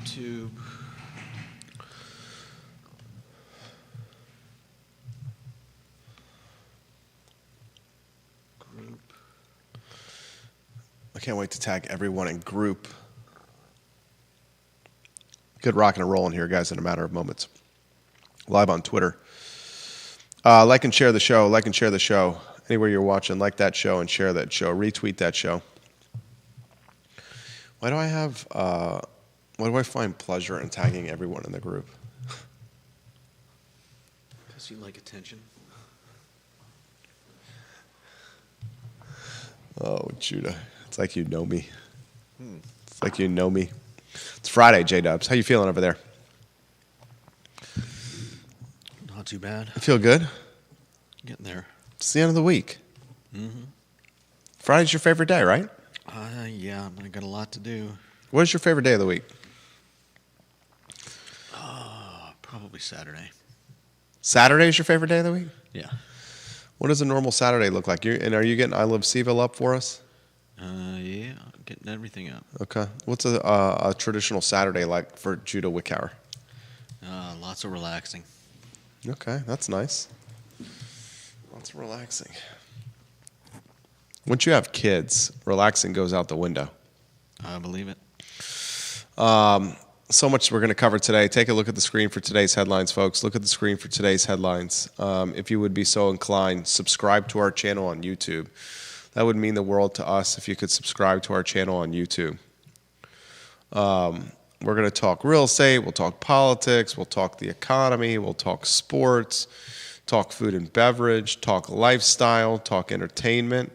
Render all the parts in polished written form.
YouTube. Group. I can't wait to tag everyone in group. Good rocking and rolling here, guys, in a matter of moments. Live on Twitter. Like and share the show. Like and share the show. Anywhere you're watching, like that show and share that show. Retweet that show. Why do I find pleasure in tagging everyone in the group? Because you like attention. Oh, Judah. It's like you know me. It's like you know me. It's Friday, J-Dubs. How you feeling over there? Not too bad. You feel good? Getting there. It's the end of the week. Mm-hmm. Friday's your favorite day, right? Yeah, I got a lot to do. What is your favorite day of the week? Probably Saturday. Saturday is your favorite day of the week? Yeah. What does a normal Saturday look like? And are you getting I Love Seville up for us? Yeah, getting everything up. Okay. What's a traditional Saturday like for Judah Wickower? Lots of relaxing. Okay, that's nice. Lots of relaxing. Once you have kids, relaxing goes out the window. I believe it. So much we're going to cover today. Take a look at the screen for today's headlines, folks. Look at the screen for today's headlines. If you would be so inclined, subscribe to our channel on YouTube. That would mean the world to us if you could subscribe to our channel on YouTube. We're going to talk real estate. We'll talk politics. We'll talk the economy. We'll talk sports, talk food and beverage, talk lifestyle, talk entertainment.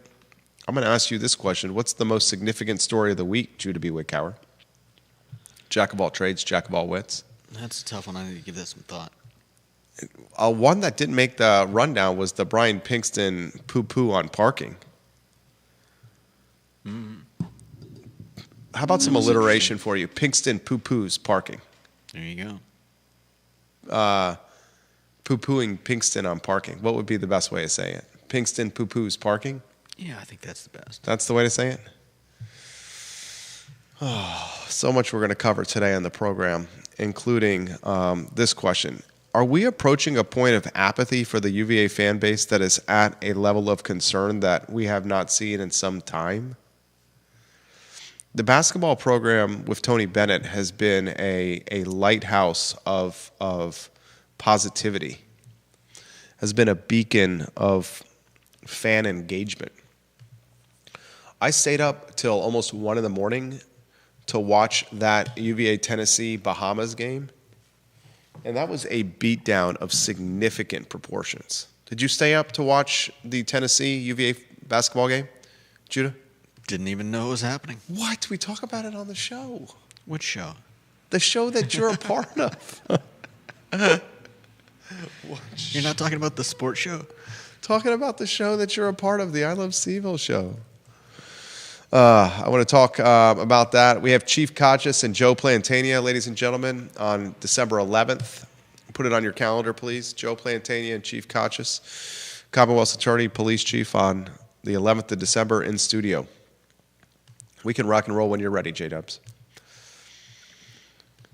I'm going to ask you this question. What's the most significant story of the week, Judah B. Wickower? Jack of all trades, jack of all wits. That's a tough one. I need to give that some thought. One that didn't make the rundown was the Brian Pinkston poo-poo on parking. How about some alliteration for you? Pinkston poo-poos parking. There you go. Poo-pooing Pinkston on parking. What would be the best way to say it? Pinkston poo-poos parking? Yeah, I think that's the best. That's the way to say it? Oh, so much we're going to cover today on the program, including this question. Are we approaching a point of apathy for the UVA fan base that is at a level of concern that we have not seen in some time? The basketball program with Tony Bennett has been a lighthouse of positivity, has been a beacon of fan engagement. I stayed up till almost 1 in the morning to watch that UVA Tennessee Bahamas game, and that was a beatdown of significant proportions. Did you stay up to watch the Tennessee UVA basketball game, Judah? Didn't even know it was happening. What? We talk about it on the show. Which show? The show that you're a part of. You're not talking about the sports show? Talking about the show that you're a part of, the I Love Seville show. I want to talk about that. We have Chief Kachis and Joe Plantania, ladies and gentlemen, on December 11th. Put it on your calendar, please. Joe Plantania and Chief Kachis, Commonwealth's Attorney, Police Chief, on the 11th of December in studio. We can rock and roll when you're ready, J-Dubs.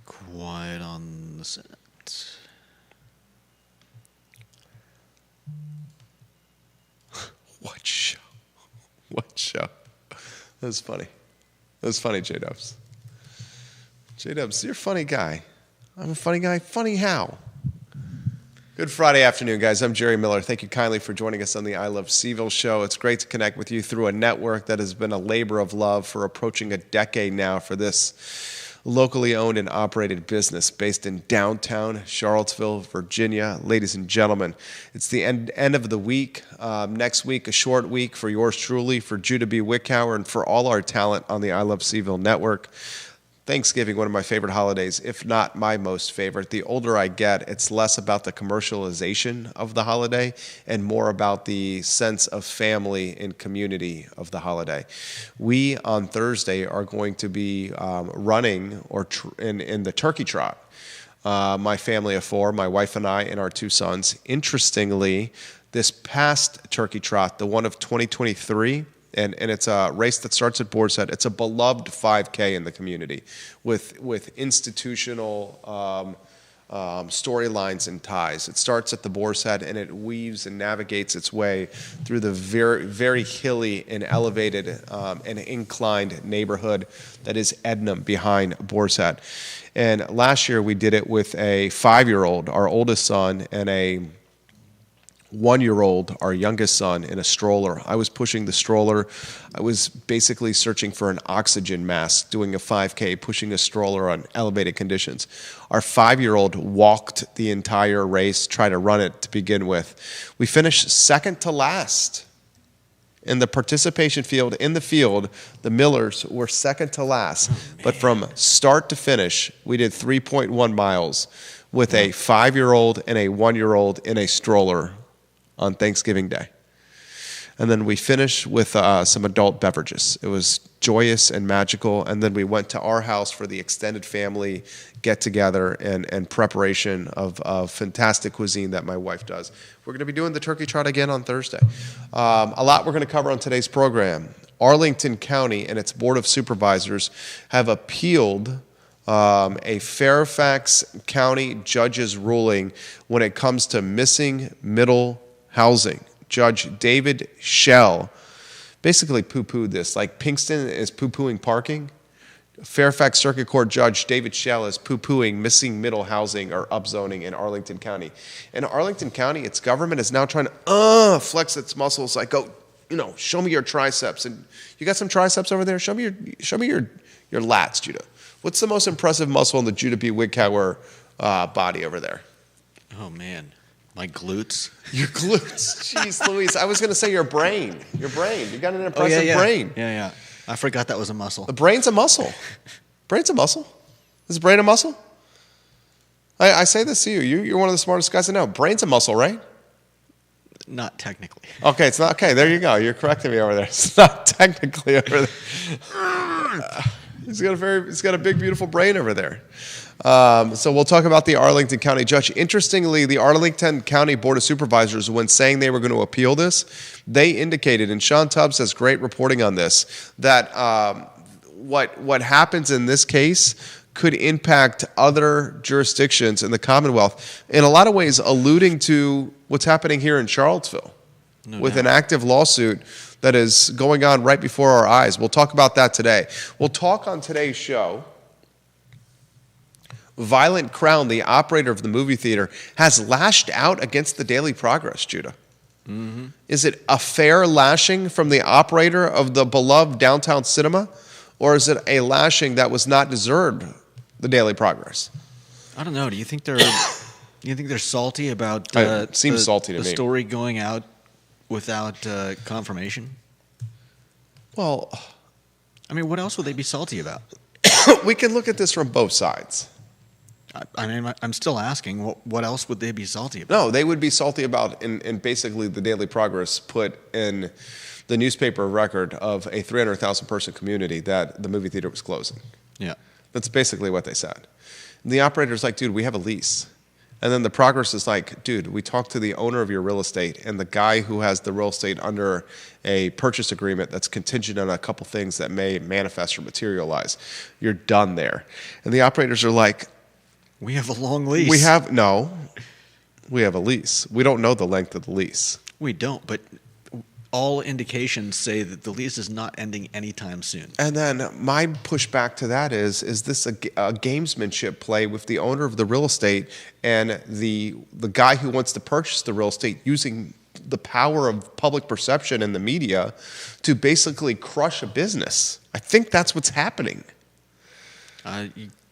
Quiet on the set. What show? What show? That was funny. That was funny, J-Dubs. J-Dubs, you're a funny guy. I'm a funny guy. Funny how? Good Friday afternoon, guys. I'm Jerry Miller. Thank you kindly for joining us on the I Love Seville show. It's great to connect with you through a network that has been a labor of love for approaching a decade now for this locally owned and operated business based in downtown Charlottesville, Virginia. Ladies and gentlemen, it's the end of the week. Next week, a short week for yours truly, for Judah B. Wickower, and for all our talent on the I Love Seville network. Thanksgiving, one of my favorite holidays, if not my most favorite. The older I get, it's less about the commercialization of the holiday and more about the sense of family and community of the holiday. We, on Thursday, are going to be running in the turkey trot. My family of four, my wife and I, and our two sons. Interestingly, this past turkey trot, the one of 2023, And it's a race that starts at Boar's Head. It's a beloved 5K in the community with institutional storylines and ties. It starts at the Boar's Head, and it weaves and navigates its way through the very, very hilly and elevated and inclined neighborhood that is Ednam behind Boar's Head. And last year we did it with a 5-year-old, our oldest son, and a 1-year-old, our youngest son, in a stroller. I was pushing the stroller. I was basically searching for an oxygen mask, doing a 5K, pushing a stroller on elevated conditions. Our 5-year-old walked the entire race, tried to run it to begin with. We finished second to last in the participation field. In the field, the Millers were second to last. But from start to finish, we did 3.1 miles with a 5-year-old and a 1-year-old in a stroller on Thanksgiving Day. And then we finished with some adult beverages. It was joyous and magical. And then we went to our house for the extended family get-together and preparation of fantastic cuisine that my wife does. We're going to be doing the turkey trot again on Thursday. A lot we're going to cover on today's program. Arlington County and its Board of Supervisors have appealed a Fairfax County judge's ruling when it comes to missing middle housing. Judge David Schell basically poo-pooed this. Like Pinkston is poo-pooing parking, Fairfax Circuit Court Judge David Schell is poo-pooing missing middle housing or upzoning in Arlington County. In Arlington County, its government is now trying to flex its muscles, like, go, show me your triceps. And you got some triceps over there? Show me your lats, Judah. What's the most impressive muscle in the Judah B. Wigcauer body over there? Oh, man. My glutes. Your glutes. Jeez Louise. I was going to say your brain. Your brain. You got an impressive brain. Yeah. I forgot that was a muscle. The brain's a muscle. Brain's a muscle. Is the brain a muscle? I say this to you. You're one of the smartest guys I know. Brain's a muscle, right? Not technically. Okay, it's not. Okay, there you go. You're correcting me over there. It's not technically over there. He's got a big, beautiful brain over there. So we'll talk about the Arlington County judge. Interestingly, the Arlington County Board of Supervisors, when saying they were going to appeal this, they indicated, and Sean Tubbs has great reporting on this, that what happens in this case could impact other jurisdictions in the Commonwealth, in a lot of ways alluding to what's happening here in Charlottesville with an active lawsuit that is going on right before our eyes. We'll talk about that today. We'll talk on today's show. Violent Crown, the operator of the movie theater, has lashed out against the Daily Progress, Judah. Mm-hmm. Is it a fair lashing from the operator of the beloved downtown cinema, or is it a lashing that was not deserved the Daily Progress? I don't know. Do you think they're salty about seems salty to the me. Story going out without confirmation? Well, I mean, what else would they be salty about? We can look at this from both sides. I mean, I'm still asking, what else would they be salty about? No, they would be salty about, and basically the Daily Progress put in the newspaper record of a 300,000 person community that the movie theater was closing. Yeah. That's basically what they said. And the operator's like, dude, we have a lease. And then the Progress is like, dude, we talked to the owner of your real estate and the guy who has the real estate under a purchase agreement that's contingent on a couple things that may manifest or materialize. You're done there. And the operators are like, we have a long lease. We have a lease. We don't know the length of the lease. We don't, but all indications say that the lease is not ending anytime soon. And then my pushback to that is this a gamesmanship play with the owner of the real estate and the guy who wants to purchase the real estate using the power of public perception and the media to basically crush a business? I think that's what's happening.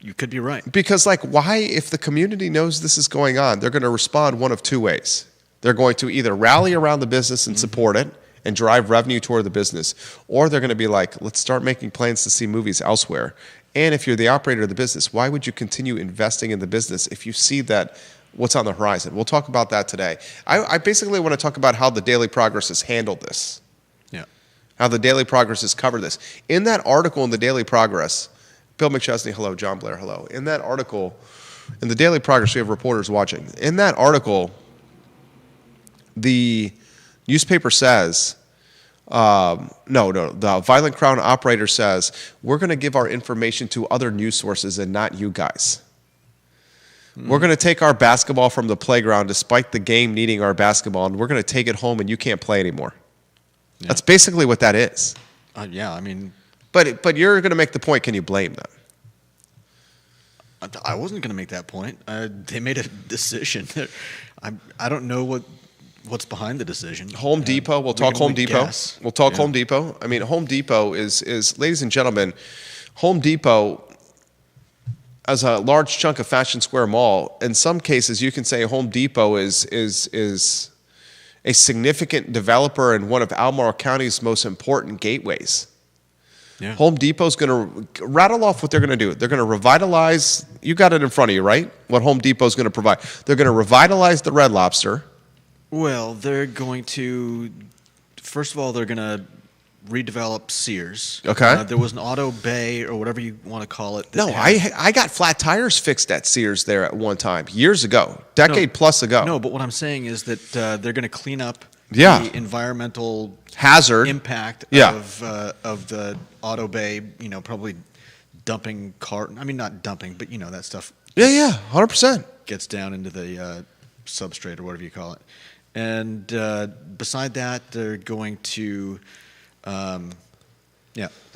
You could be right. Because, why, if the community knows this is going on, they're going to respond one of two ways. They're going to either rally around the business and support it and drive revenue toward the business, or they're going to be like, let's start making plans to see movies elsewhere. And if you're the operator of the business, why would you continue investing in the business if you see that what's on the horizon? We'll talk about that today. I basically want to talk about how the Daily Progress has handled this. Yeah. How the Daily Progress has covered this. In that article in the Daily Progress, Bill McChesney, hello. John Blair, hello. In that article, in the Daily Progress, we have reporters watching. In that article, the newspaper says The Violent Crown operator says, we're going to give our information to other news sources and not you guys. We're going to take our basketball from the playground despite the game needing our basketball, and we're going to take it home and you can't play anymore. Yeah. That's basically what that is. Yeah, I mean... But you're going to make the point, can you blame them? I wasn't going to make that point. They made a decision. I don't know what's behind the decision. Home Depot. We'll talk Home Depot. We'll talk Home Depot. I mean, Home Depot is, ladies and gentlemen, Home Depot, as a large chunk of Fashion Square Mall, in some cases you can say Home Depot is a significant developer in one of Albemarle County's most important gateways. Yeah. Home Depot's going to rattle off what they're going to do. They're going to revitalize. You got it in front of you, right? What Home Depot's going to provide. They're going to revitalize the Red Lobster. Well, they're going to, first of all, they're going to redevelop Sears. Okay. There was an auto bay or whatever you want to call it. No, I got flat tires fixed at Sears there at one time, years ago, decade plus ago. No, but what I'm saying is that they're going to clean up the environmental hazard impact of the auto bay, probably dumping not dumping, but that stuff. Yeah, 100%. Gets down into the substrate or whatever you call it. And beside that, they're going to, I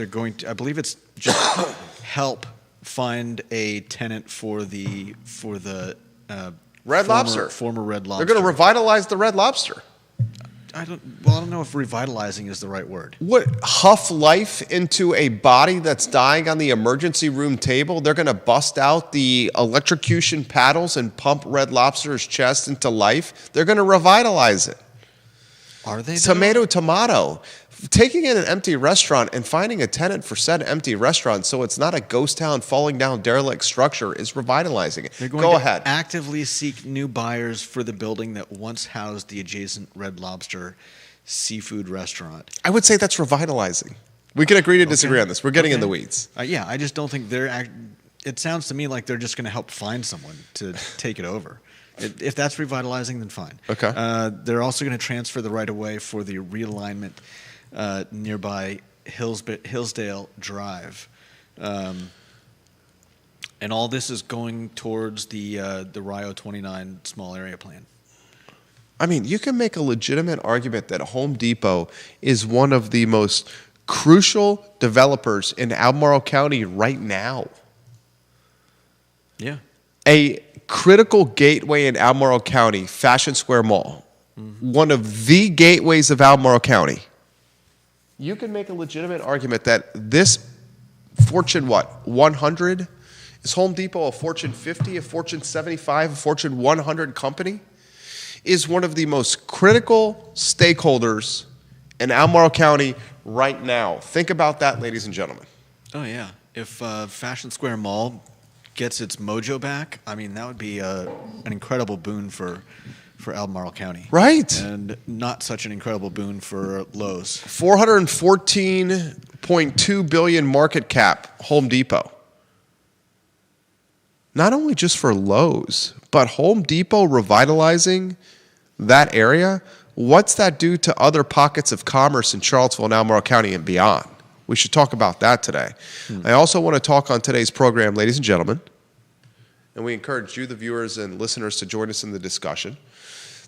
believe it's just help find a tenant for the Red Lobster. Former Red Lobster. They're going to revitalize the Red Lobster. I don't know if revitalizing is the right word. What, huff life into a body that's dying on the emergency room table? They're going to bust out the electrocution paddles and pump Red Lobster's chest into life? They're going to revitalize it. Are they? Tomato. Taking in an empty restaurant and finding a tenant for said empty restaurant so it's not a ghost town falling down derelict structure is revitalizing it. They're going to actively seek new buyers for the building that once housed the adjacent Red Lobster seafood restaurant. I would say that's revitalizing. We can agree to disagree on this. We're getting in the weeds. I just don't think it sounds to me like they're just going to help find someone to take it over. If that's revitalizing, then fine. Okay. They're also going to transfer the right-of-way for the realignment nearby Hillsdale Drive. And all this is going towards the Rio 29 small area plan. I mean, you can make a legitimate argument that Home Depot is one of the most crucial developers in Albemarle County right now. Yeah. A critical gateway in Albemarle County, Fashion Square Mall, one of the gateways of Albemarle County. You can make a legitimate argument that this Fortune 100? Is Home Depot a Fortune 50, a Fortune 75, a Fortune 100 company? Is one of the most critical stakeholders in Albemarle County right now. Think about that, ladies and gentlemen. Oh, yeah. If Fashion Square Mall gets its mojo back, I mean, that would be an incredible boon for Albemarle County. Right. And not such an incredible boon for Lowe's. $414.2 billion market cap, Home Depot. Not only just for Lowe's, but Home Depot revitalizing that area. What's that do to other pockets of commerce in Charlottesville and Albemarle County and beyond? We should talk about that today. I also want to talk on today's program, ladies and gentlemen, and we encourage you, the viewers and listeners, to join us in the discussion.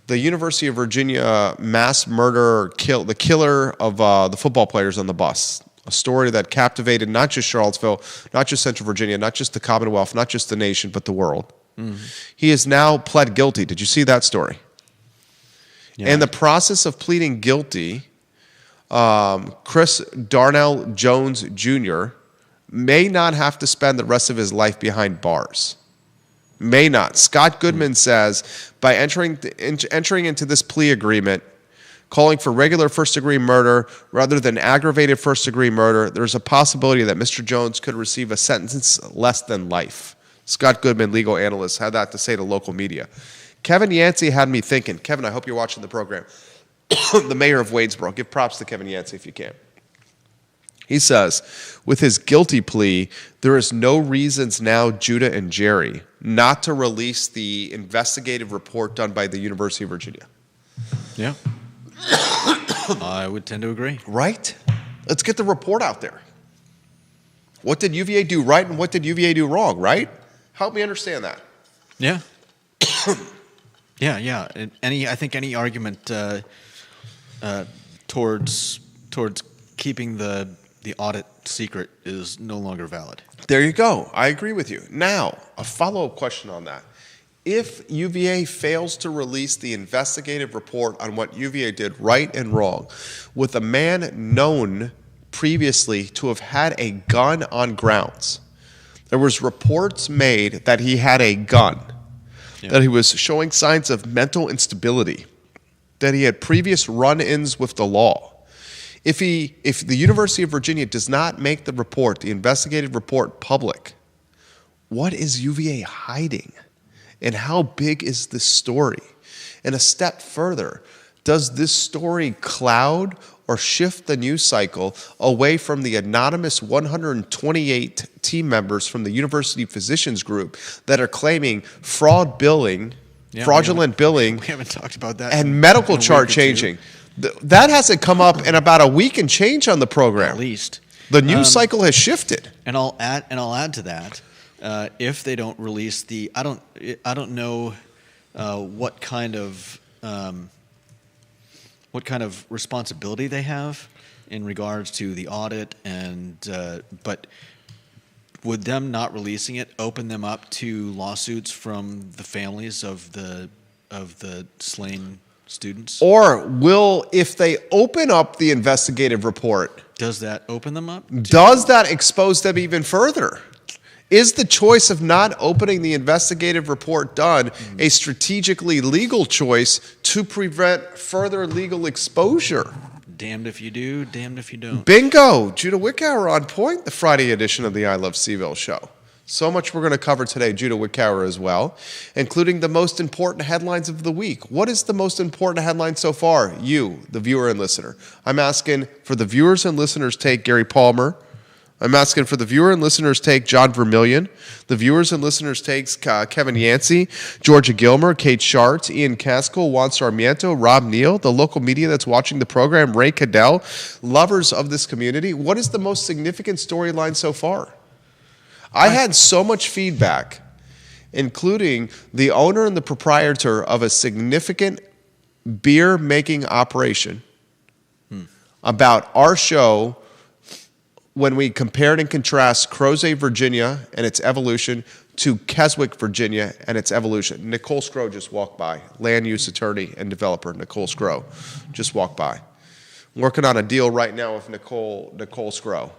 The University of Virginia mass murder, the killer of the football players on the bus. A story that captivated not just Charlottesville, not just Central Virginia, not just the Commonwealth, not just the nation, but the world. He is now pled guilty. Did you see that story? Yeah. In the process of pleading guilty, Chris Darnell Jones Jr. may not have to spend the rest of his life behind bars. May not. Scott Goodman says by entering into this plea agreement, calling for regular first-degree murder rather than aggravated first-degree murder, there's a possibility that Mr. Jones could receive a sentence less than life. Scott Goodman, legal analyst, had that to say to local media. Kevin Yancey had me thinking. Kevin, I hope you're watching the program. The mayor of Wadesboro. Give props to Kevin Yancey if you can. He says, with his guilty plea, there is no reasons now, Judah and Jerry, not to release the investigative report done by the University of Virginia. Yeah. I would tend to agree. Right? Let's get the report out there. What did UVA do right and what did UVA do wrong, right? Help me understand that. Yeah. Yeah. I think any argument towards keeping the audit secret is no longer valid. There you go. I agree with you. Now, a follow-up question on that. If UVA fails to release the investigative report on what UVA did right and wrong, with a man known previously to have had a gun on grounds, there was reports made that he had a gun, that he was showing signs of mental instability, that he had previous run-ins with the law. If the University of Virginia does not make the report, the investigative report, public, what is UVA hiding? And how big is this story? And a step further, does this story cloud or shift the news cycle away from the anonymous 128 team members from the University Physicians Group that are claiming fraudulent billing, We haven't talked about that. and medical in a chart week or two, changing? That hasn't come up in about a week and change on the program. at least. The news cycle has shifted. And I'll add to that. If they don't release I don't know what kind of responsibility they have in regards to the audit, but would them not releasing it open them up to lawsuits from the families of the slain students? Or if they open up the investigative report, Does that open them up? does that expose them even further? Is the choice of not opening the investigative report done a strategically legal choice to prevent further legal exposure? Damned if you do, damned if you don't. Bingo! Judah Wickower on point, the Friday edition of the I Love Seville show. So much we're going to cover today, Judah Wickower as well, including the most important headlines of the week. What is the most important headline so far? You, the viewer and listener. I'm asking for the viewers and listeners take Gary Palmer. I'm asking for the viewer and listeners take John Vermillion. The viewers and listeners takes Kevin Yancey, Georgia Gilmer, Kate Schartz, Ian Caskell, Juan Sarmiento, Rob Neal, the local media that's watching the program, Ray Cadell, lovers of this community. What is the most significant storyline so far? I had so much feedback, including the owner and the proprietor of a significant beer-making operation, about our show when we compared and contrast Crozet, Virginia and its evolution to Keswick, Virginia and its evolution. Nicole Scrow just walked by, land use attorney and developer Nicole Scrow just walked by. I'm working on a deal right now with Nicole Scrow.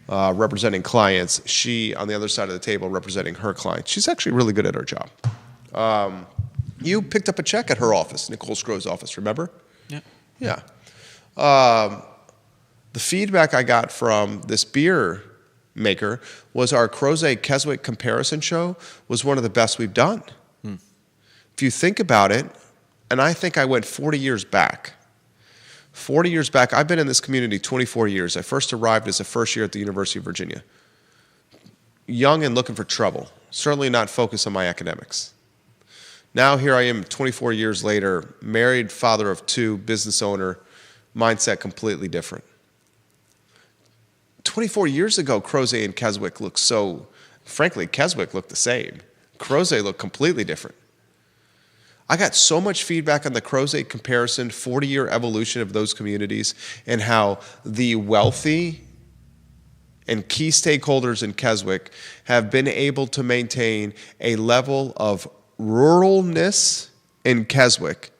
Representing clients, she on the other side of the table representing her clients. She's actually really good at her job. You picked up a check at her office, Nicole Scrow's office, remember? Yeah. Yeah. The feedback I got from this beer maker was our Crozet Keswick comparison show was one of the best we've done. If you think about it, and I think I went 40 years back. 40 years back, I've been in this community 24 years. I first arrived as a first year at the University of Virginia. Young and looking for trouble, certainly not focused on my academics. Now here I am 24 years later, married, father of two, business owner, mindset completely different. 24 years ago, Crozet and Keswick looked frankly, Keswick looked the same. Crozet looked completely different. I got so much feedback on the Crozet comparison, 40-year evolution of those communities, and how the wealthy and key stakeholders in Keswick have been able to maintain a level of ruralness in Keswick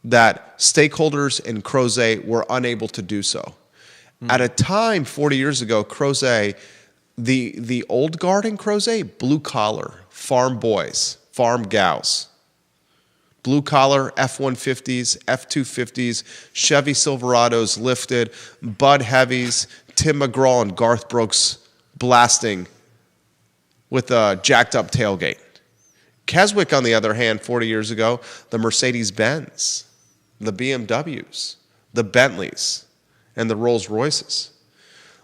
that stakeholders in Crozet were unable to do so. At a time 40 years ago, Crozet, the old guard in Crozet, blue collar, farm boys, farm gals. Blue collar, F-150s, F-250s, Chevy Silverados lifted, Bud Heavies, Tim McGraw and Garth Brooks blasting with a jacked up tailgate. Keswick, on the other hand, 40 years ago, the Mercedes-Benz, the BMWs, the Bentleys, and the Rolls-Royces.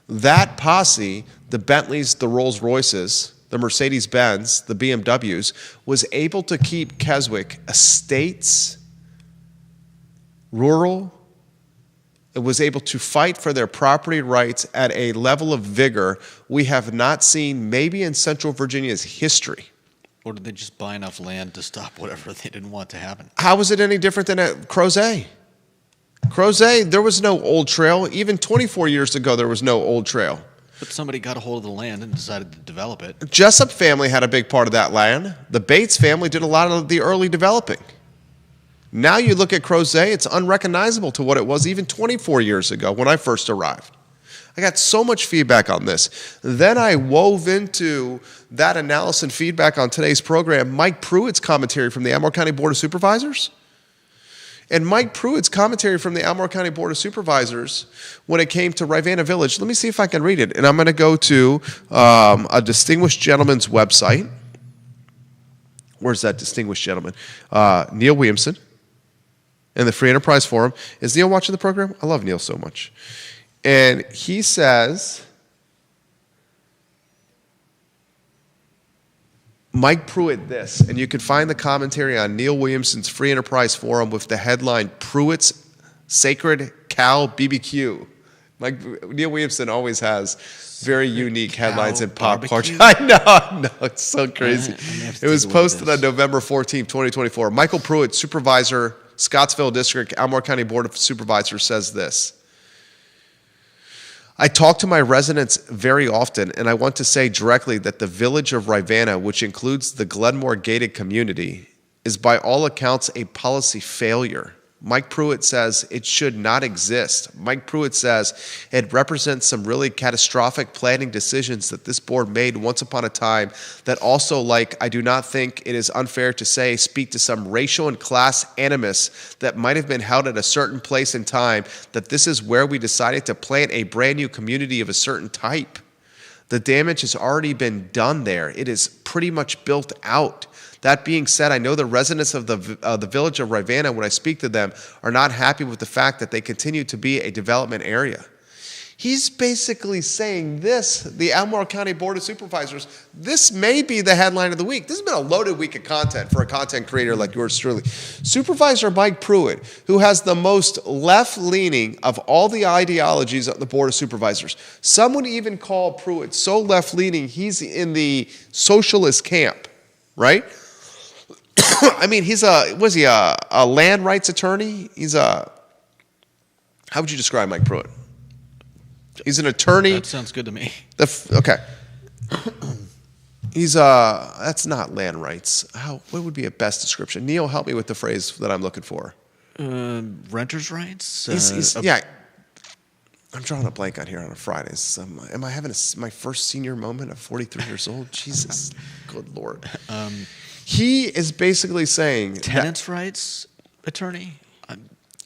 That posse, the Bentleys, the Rolls-Royces, the Mercedes-Benz, the BMWs, was able to keep Keswick estates rural, it was able to fight for their property rights at a level of vigor we have not seen maybe in Central Virginia's history. Or did they just buy enough land to stop whatever they didn't want to happen? How was it any different than at Crozet? Crozet, there was no old trail. Even 24 years ago, there was no old trail. But somebody got a hold of the land and decided to develop it. Jessup family had a big part of that land. The Bates family did a lot of the early developing. Now you look at Crozet, it's unrecognizable to what it was even 24 years ago when I first arrived. I got so much feedback on this. Then I wove into that analysis and feedback on today's program Mike Pruitt's commentary from the Albemarle County Board of Supervisors. And Mike Pruitt's commentary from the Albemarle County Board of Supervisors when it came to Rivanna Village. Let me see if I can read it. And I'm going to go to a distinguished gentleman's website. Where's that distinguished gentleman? Neil Williamson and the Free Enterprise Forum. Is Neil watching the program? I love Neil so much. And he says, Mike Pruitt this, and you can find the commentary on Neil Williamson's Free Enterprise Forum with the headline, Pruitt's Sacred Cow BBQ. Neil Williamson always has very unique headlines in pop culture. I know, it's so crazy. It was posted on November 14th, 2024. Michael Pruitt, Supervisor, Scottsville District, Albemarle County Board of Supervisors, says this. I talk to my residents very often, and I want to say directly that the village of Rivanna, which includes the Glenmore gated community, is by all accounts a policy failure. Mike Pruitt says it should not exist. Mike Pruitt says it represents some really catastrophic planning decisions that this board made once upon a time that also, I do not think it is unfair to say, speak to some racial and class animus that might have been held at a certain place in time, that this is where we decided to plant a brand new community of a certain type. The damage has already been done there. It is pretty much built out. That being said, I know the residents of the village of Rivanna, when I speak to them, are not happy with the fact that they continue to be a development area. He's basically saying this, the Albemarle County Board of Supervisors, this may be the headline of the week. This has been a loaded week of content for a content creator like yours truly. Supervisor Mike Pruitt, who has the most left-leaning of all the ideologies of the Board of Supervisors. Some would even call Pruitt so left-leaning, he's in the socialist camp, right? I mean, he's a land rights attorney? How would you describe Mike Pruitt? He's an attorney. That sounds good to me. Okay. That's not land rights. What would be a best description? Neil, help me with the phrase that I'm looking for. Renters' rights? Yeah. I'm drawing a blank on here on a Friday. Am I having my first senior moment at 43 years old? Jesus, good Lord. He is basically saying... Tenants' rights attorney?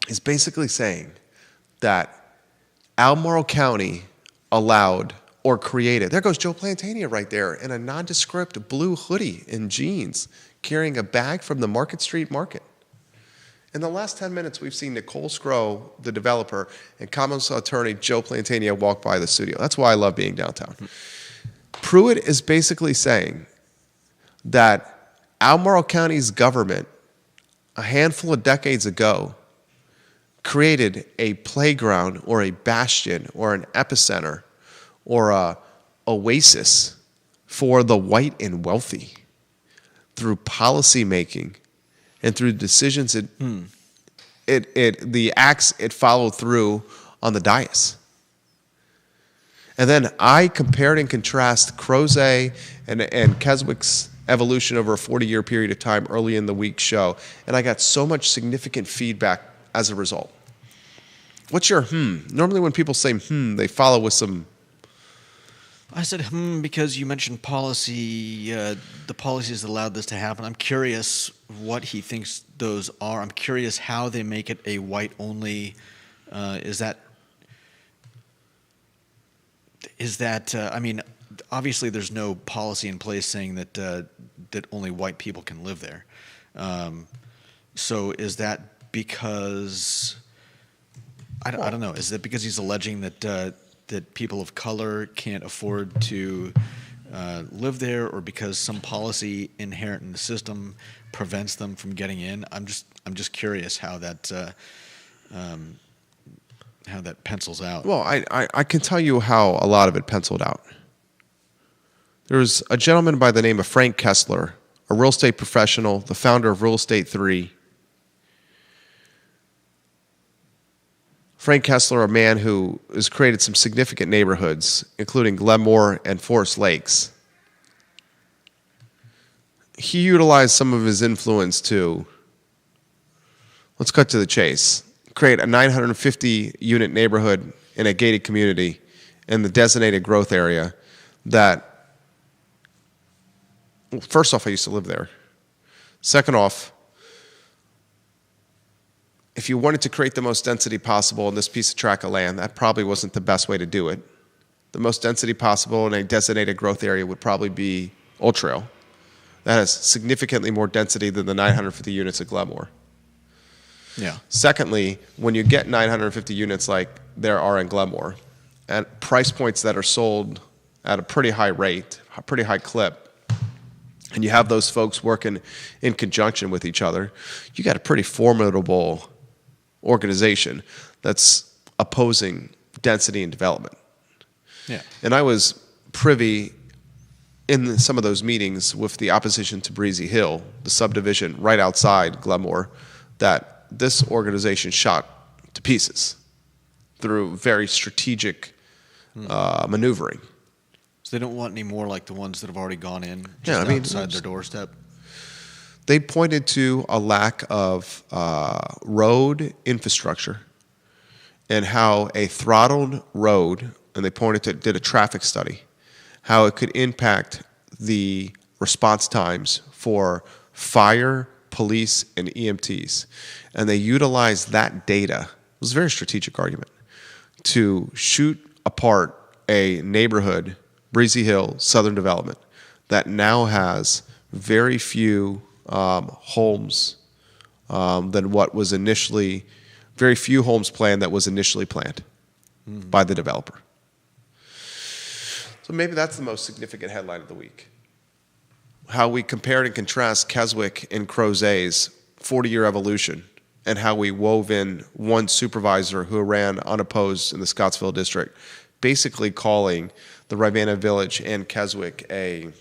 Is basically saying that Albemarle County allowed or created... There goes Joe Plantania right there in a nondescript blue hoodie and jeans carrying a bag from the Market Street Market. In the last 10 minutes, we've seen Nicole Scrow, the developer, and Commons attorney Joe Plantania walk by the studio. That's why I love being downtown. Pruitt is basically saying that Albemarle County's government, a handful of decades ago, created a playground or a bastion or an epicenter or a oasis for the white and wealthy through policy making and through decisions the acts it followed through on the dais. And then I compared and contrast Crozet and Keswick's evolution over a 40-year period of time early in the week show, and I got so much significant feedback as a result. What's your Normally when people say they follow with some... I said because you mentioned policy, the policies that allowed this to happen. I'm curious what he thinks those are. I'm curious how they make it a white-only... Is that... I mean... Obviously, there's no policy in place saying that that only white people can live there. So is that because I don't know? Is that because he's alleging that that people of color can't afford to live there, or because some policy inherent in the system prevents them from getting in? I'm just curious how that how that pencils out. Well, I can tell you how a lot of it penciled out. There was a gentleman by the name of Frank Kessler, a real estate professional, the founder of Real Estate 3. Frank Kessler, a man who has created some significant neighborhoods, including Glenmore and Forest Lakes. He utilized some of his influence to, let's cut to the chase, create a 950-unit neighborhood in a gated community in the designated growth area that, well, first off, I used to live there. Second off, if you wanted to create the most density possible in this piece of tract of land, that probably wasn't the best way to do it. The most density possible in a designated growth area would probably be Old Trail. That has significantly more density than the 950 units at Glenmore. Yeah. Secondly, when you get 950 units like there are in Glenmore, at price points that are sold at a pretty high rate, a pretty high clip, and you have those folks working in conjunction with each other, you got a pretty formidable organization that's opposing density and development. Yeah. And I was privy in some of those meetings with the opposition to Breezy Hill, the subdivision right outside Glenmore, that this organization shot to pieces through very strategic maneuvering. So they don't want any more like the ones that have already gone in Yeah, just I mean, outside their doorstep? They pointed to a lack of road infrastructure and how a throttled road, and they did a traffic study, how it could impact the response times for fire, police, and EMTs. And they utilized that data, it was a very strategic argument, to shoot apart a neighborhood, Breezy Hill, Southern Development, that now has very few homes than what was initially, very few homes planned that was initially planned by the developer. So maybe that's the most significant headline of the week. How we compared and contrast Keswick and Crozet's 40-year evolution, and how we wove in one supervisor who ran unopposed in the Scottsville district, basically calling the Rivanna Village and Keswick a,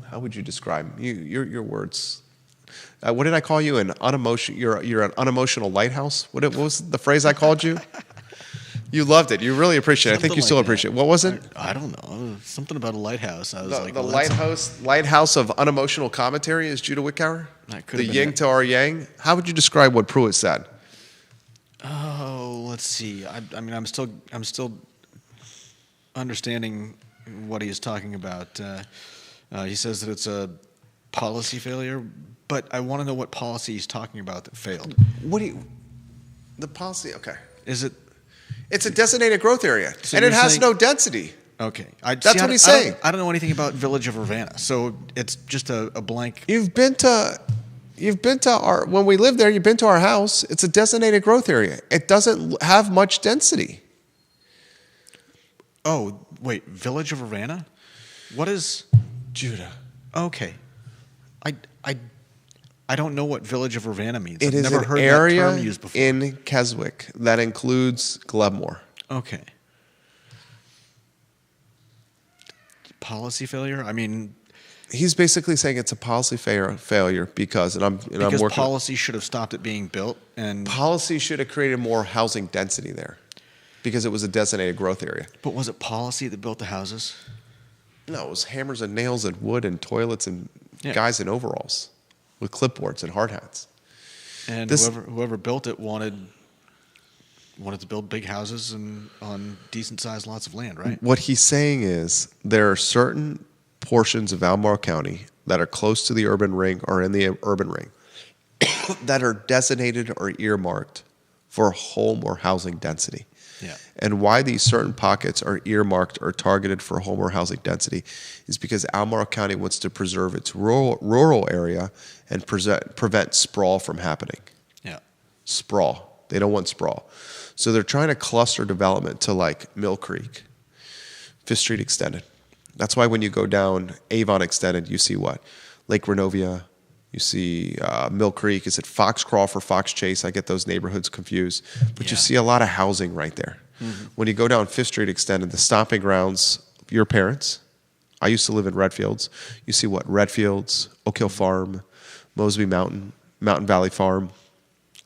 how would you describe your words? What did I call you? You're an unemotional lighthouse? What was the phrase I called you? You loved it. You really appreciate it. I think you still appreciate it. What was it? I don't know. Something about a lighthouse. I was like, the well, lighthouse of unemotional commentary is Judah Wickower? That could The have been yin it. to our yang? How would you describe what Pruitt said? Oh, let's see. I mean, I'm still understanding what he is talking about. He says that it's a policy failure, but I want to know what policy he's talking about that failed. The policy, okay. Is it It's a designated growth area, So and it you're has saying- no density. okay? That's what he's saying. I don't know anything about Village of Ravenna, so it's just a blank. You've been to our, when we lived there, you've been to our house. It's a designated growth area. It doesn't have much density. Oh, wait, Village of Ravenna? What is? Judah. Okay, I don't know what Village of Ravenna means. It I've is never an heard area that term used before. in Keswick that includes Glenmore. Okay. Policy failure? I mean, He's basically saying it's a policy failure because, and I'm because working. policy should have stopped it being built, and Policy should have created more housing density there, because it was a designated growth area. but was it policy that built the houses? No, it was hammers and nails and wood and toilets and Yeah. guys in overalls with clipboards and hard hats. And This- whoever built it wanted to build big houses and on decent sized lots of land, right? What he's saying is there are certain portions of Albemarle County that are close to the urban ring or in the urban ring that are designated or earmarked for home or housing density. Yeah. And why these certain pockets are earmarked or targeted for home or housing density is because Albemarle County wants to preserve its rural area and prevent sprawl from happening. Yeah. Sprawl. They don't want sprawl. So they're trying to cluster development to like Mill Creek, Fifth Street Extended. That's why when you go down Avon Extended, you see what? Lake Renovia, You see Mill Creek. Is it Foxcroft or Fox Chase? I get those neighborhoods confused. But you Yeah. see a lot of housing right there. When you go down Fifth Street Extended, the stomping grounds of your parents. I used to live in Redfields. You see what? Redfields, Oak Hill Farm, Mosby Mountain, Mountain Valley Farm.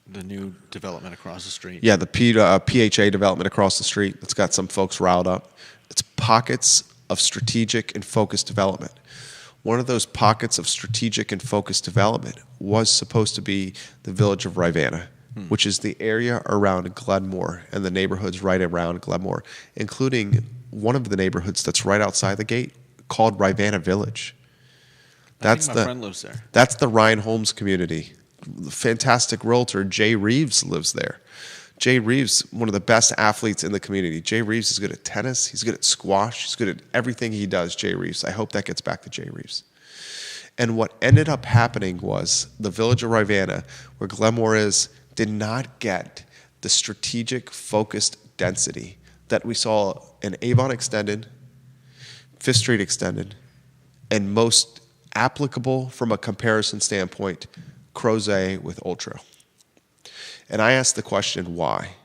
The new development across the street. Yeah, the PHA development across the street that's got some folks riled up. It's pockets of strategic and focused development. One of those pockets of strategic and focused development was supposed to be the village of Rivanna, which is the area around Glenmore and the neighborhoods right around Glenmore, including one of the neighborhoods that's right outside the gate called Rivanna Village. I think my friend lives there. That's the Ryan Holmes community. The fantastic realtor Jay Reeves lives there. Jay Reeves, one of the best athletes in the community. Jay Reeves is good at tennis. He's good at squash. He's good at everything he does, Jay Reeves. I hope that gets back to Jay Reeves. And what ended up happening was the village of Rivanna, where Glenmore is, did not get the strategic, focused density that we saw in Avon Extended, Fifth Street Extended, and most applicable from a comparison standpoint, Crozet with Old Trail. And I asked the question, why?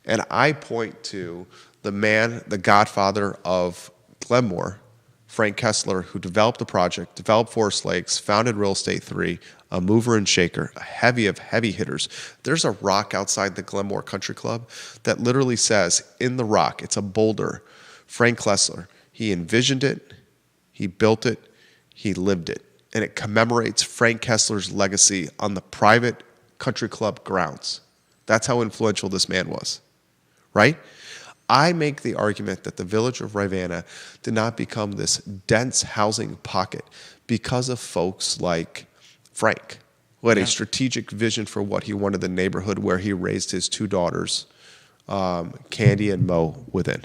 And I point to the man, the godfather of Glenmore, Frank Kessler, who developed the project, developed Forest Lakes, founded Real Estate 3, a mover and shaker, a heavy of heavy hitters. There's a rock outside the Glenmore Country Club that literally says, in the rock, it's a boulder, Frank Kessler. He envisioned it, he built it, he lived it. And it commemorates Frank Kessler's legacy on the private country club grounds. That's how influential this man was, right? I make the argument that the village of Rivanna did not become this dense housing pocket because of folks like Frank, who had a strategic vision for what he wanted the neighborhood where he raised his two daughters, Candy and Mo, within.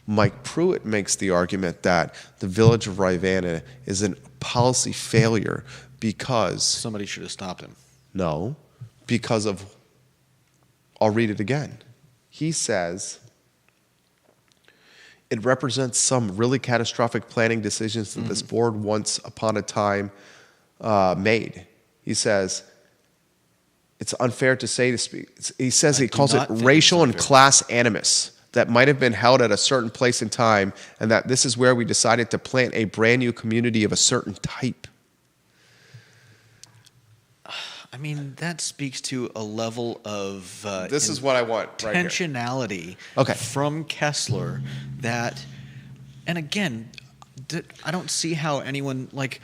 Mike Pruitt makes the argument that the village of Rivanna is a policy failure because... Somebody should have stopped him. No, because of... I'll read it again. He says it represents some really catastrophic planning decisions that this board once upon a time made. He says it's unfair to say to speak. He says he calls it racial and class animus that might have been held at a certain place and time, and that this is where we decided to plant a brand new community of a certain type. I mean, that speaks to a level of This is what I want right here. intentionality Okay. from Kessler that, and again, I don't see how anyone, like,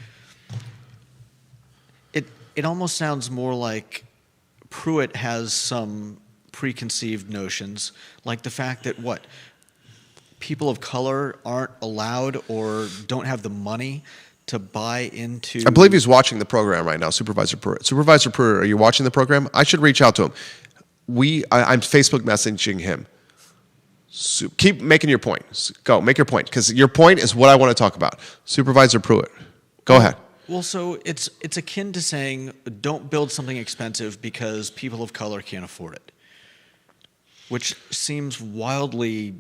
it almost sounds more like Pruitt has some preconceived notions, like the fact that people of color aren't allowed or don't have the money to buy into... I believe he's watching the program right now, Supervisor Pruitt. Supervisor Pruitt, are you watching the program? I should reach out to him. I'm Facebook messaging him. So keep making your point. Go, make your point, because your point is what I want to talk about. Supervisor Pruitt, go ahead. Well, so it's akin to saying, don't build something expensive because people of color can't afford it, which seems wildly...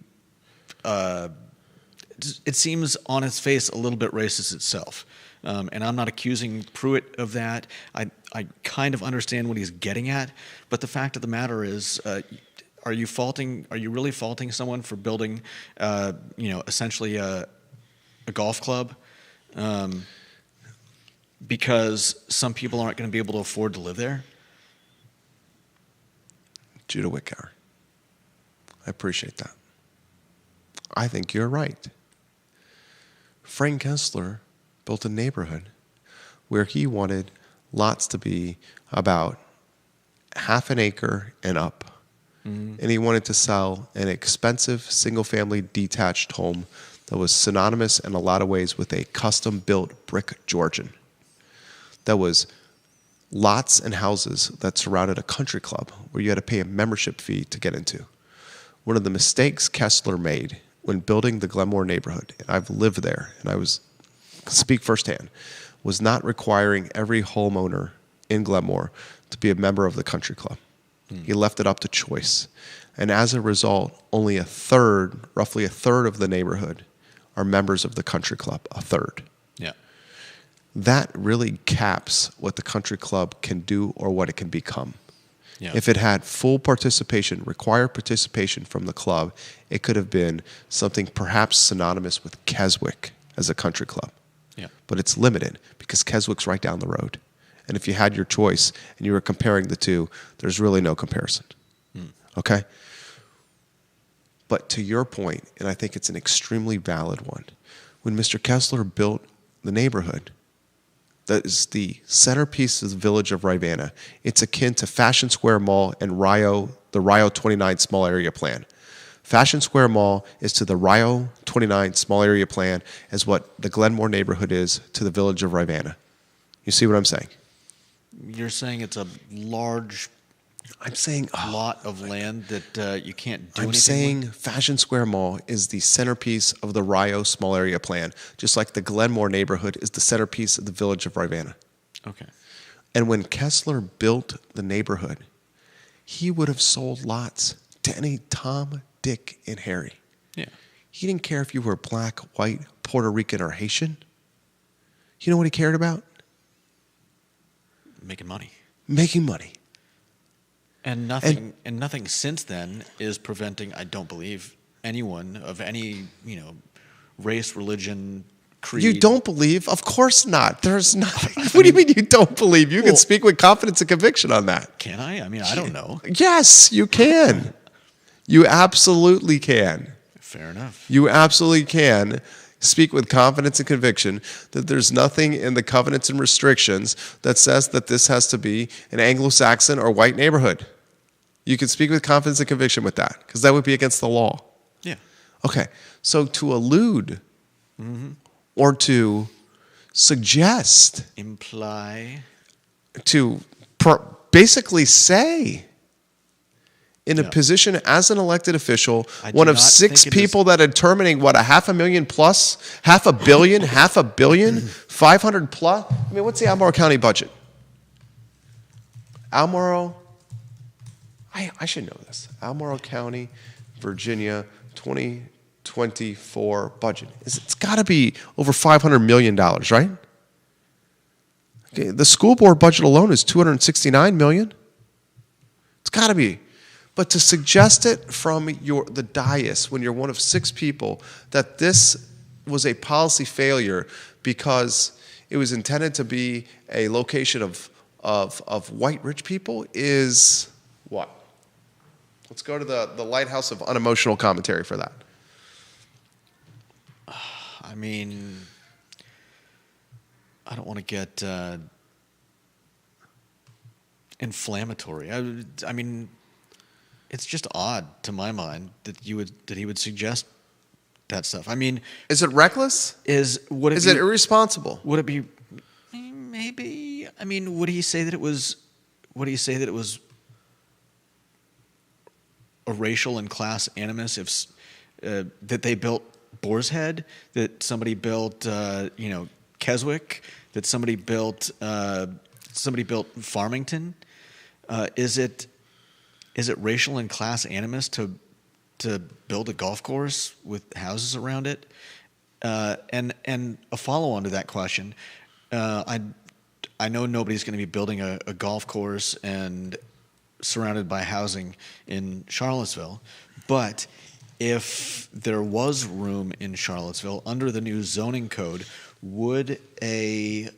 it seems on its face a little bit racist itself. And I'm not accusing Pruitt of that. I kind of understand what he's getting at. But the fact of the matter is, are you really faulting someone for building, essentially a golf club? Because some people aren't going to be able to afford to live there? Judah Wickower, I appreciate that. I think you're right. Frank Kessler built a neighborhood where he wanted lots to be about half an acre and up. And he wanted to sell an expensive single-family detached home that was synonymous in a lot of ways with a custom-built brick Georgian. That was lots and houses that surrounded a country club where you had to pay a membership fee to get into. One of the mistakes Kessler made when building the Glenmore neighborhood, and I've lived there, and I speak firsthand, was not requiring every homeowner in Glenmore to be a member of the country club. He left it up to choice. And as a result, only roughly a third of the neighborhood are members of the country club, a third. Yeah. that really caps what the country club can do or what it can become. Yeah. If it had full participation, required participation from the club, it could have been something perhaps synonymous with Keswick as a country club. Yeah. But it's limited because Keswick's right down the road. And if you had your choice and you were comparing the two, there's really no comparison. Okay? But to your point, and I think it's an extremely valid one, when Mr. Kessler built the neighborhood, that is the centerpiece of the village of Rivanna. It's akin to Fashion Square Mall and the Rio 29 small area plan. Fashion Square Mall is to the Rio 29 small area plan as what the Glenmore neighborhood is to the village of Rivanna. You see what I'm saying? You're saying it's a large I'm saying lot of land that you can't do I'm anything saying with? Fashion Square Mall is the centerpiece of the Rio small area plan, just like the Glenmore neighborhood is the centerpiece of the village of Rivanna. Okay. And when Kessler built the neighborhood, he would have sold lots to any Tom, Dick, and Harry. Yeah. He didn't care if you were black, white, Puerto Rican, or Haitian. You know what he cared about? Making money. Making money. And nothing since then is preventing, I don't believe, anyone of any, race, religion, creed. You don't believe? Of course not. There's nothing. What do you mean you don't believe? You can speak with confidence and conviction on that. Can I? I mean, I don't know. Yes, you can. You absolutely can. Fair enough. You absolutely can speak with confidence and conviction that there's nothing in the covenants and restrictions that says that this has to be an Anglo-Saxon or white neighborhood. You can speak with confidence and conviction with that because that would be against the law. Yeah. Okay, so to allude or to suggest, Imply. to basically say in a position as an elected official, one of 6 people that are determining what, 500,000 plus, 500 million, 500 million, 500 plus. I mean, what's the Albemarle County budget? Albemarle, I should know this. Albemarle County, Virginia, 2024 budget. It's got to be over $500 million, right? Okay, the school board budget alone is $269 million. It's got to be. But to suggest it from the dais when you're one of 6 people that this was a policy failure because it was intended to be a location of white rich people is what? Let's go to the lighthouse of unemotional commentary for that. I mean, I don't want to get inflammatory. I mean, it's just odd to my mind that he would suggest that stuff. I mean, is it reckless? Is it irresponsible? Would it be maybe? I mean, would he say that it was? Would he say that it was a racial and class animus if that they built Boar's Head, that somebody built Keswick, that somebody built Farmington? Is it racial and class animus to build a golf course with houses around it? And a follow-on to that question, I know nobody's going to be building a golf course and surrounded by housing in Charlottesville, but if there was room in Charlottesville under the new zoning code, would a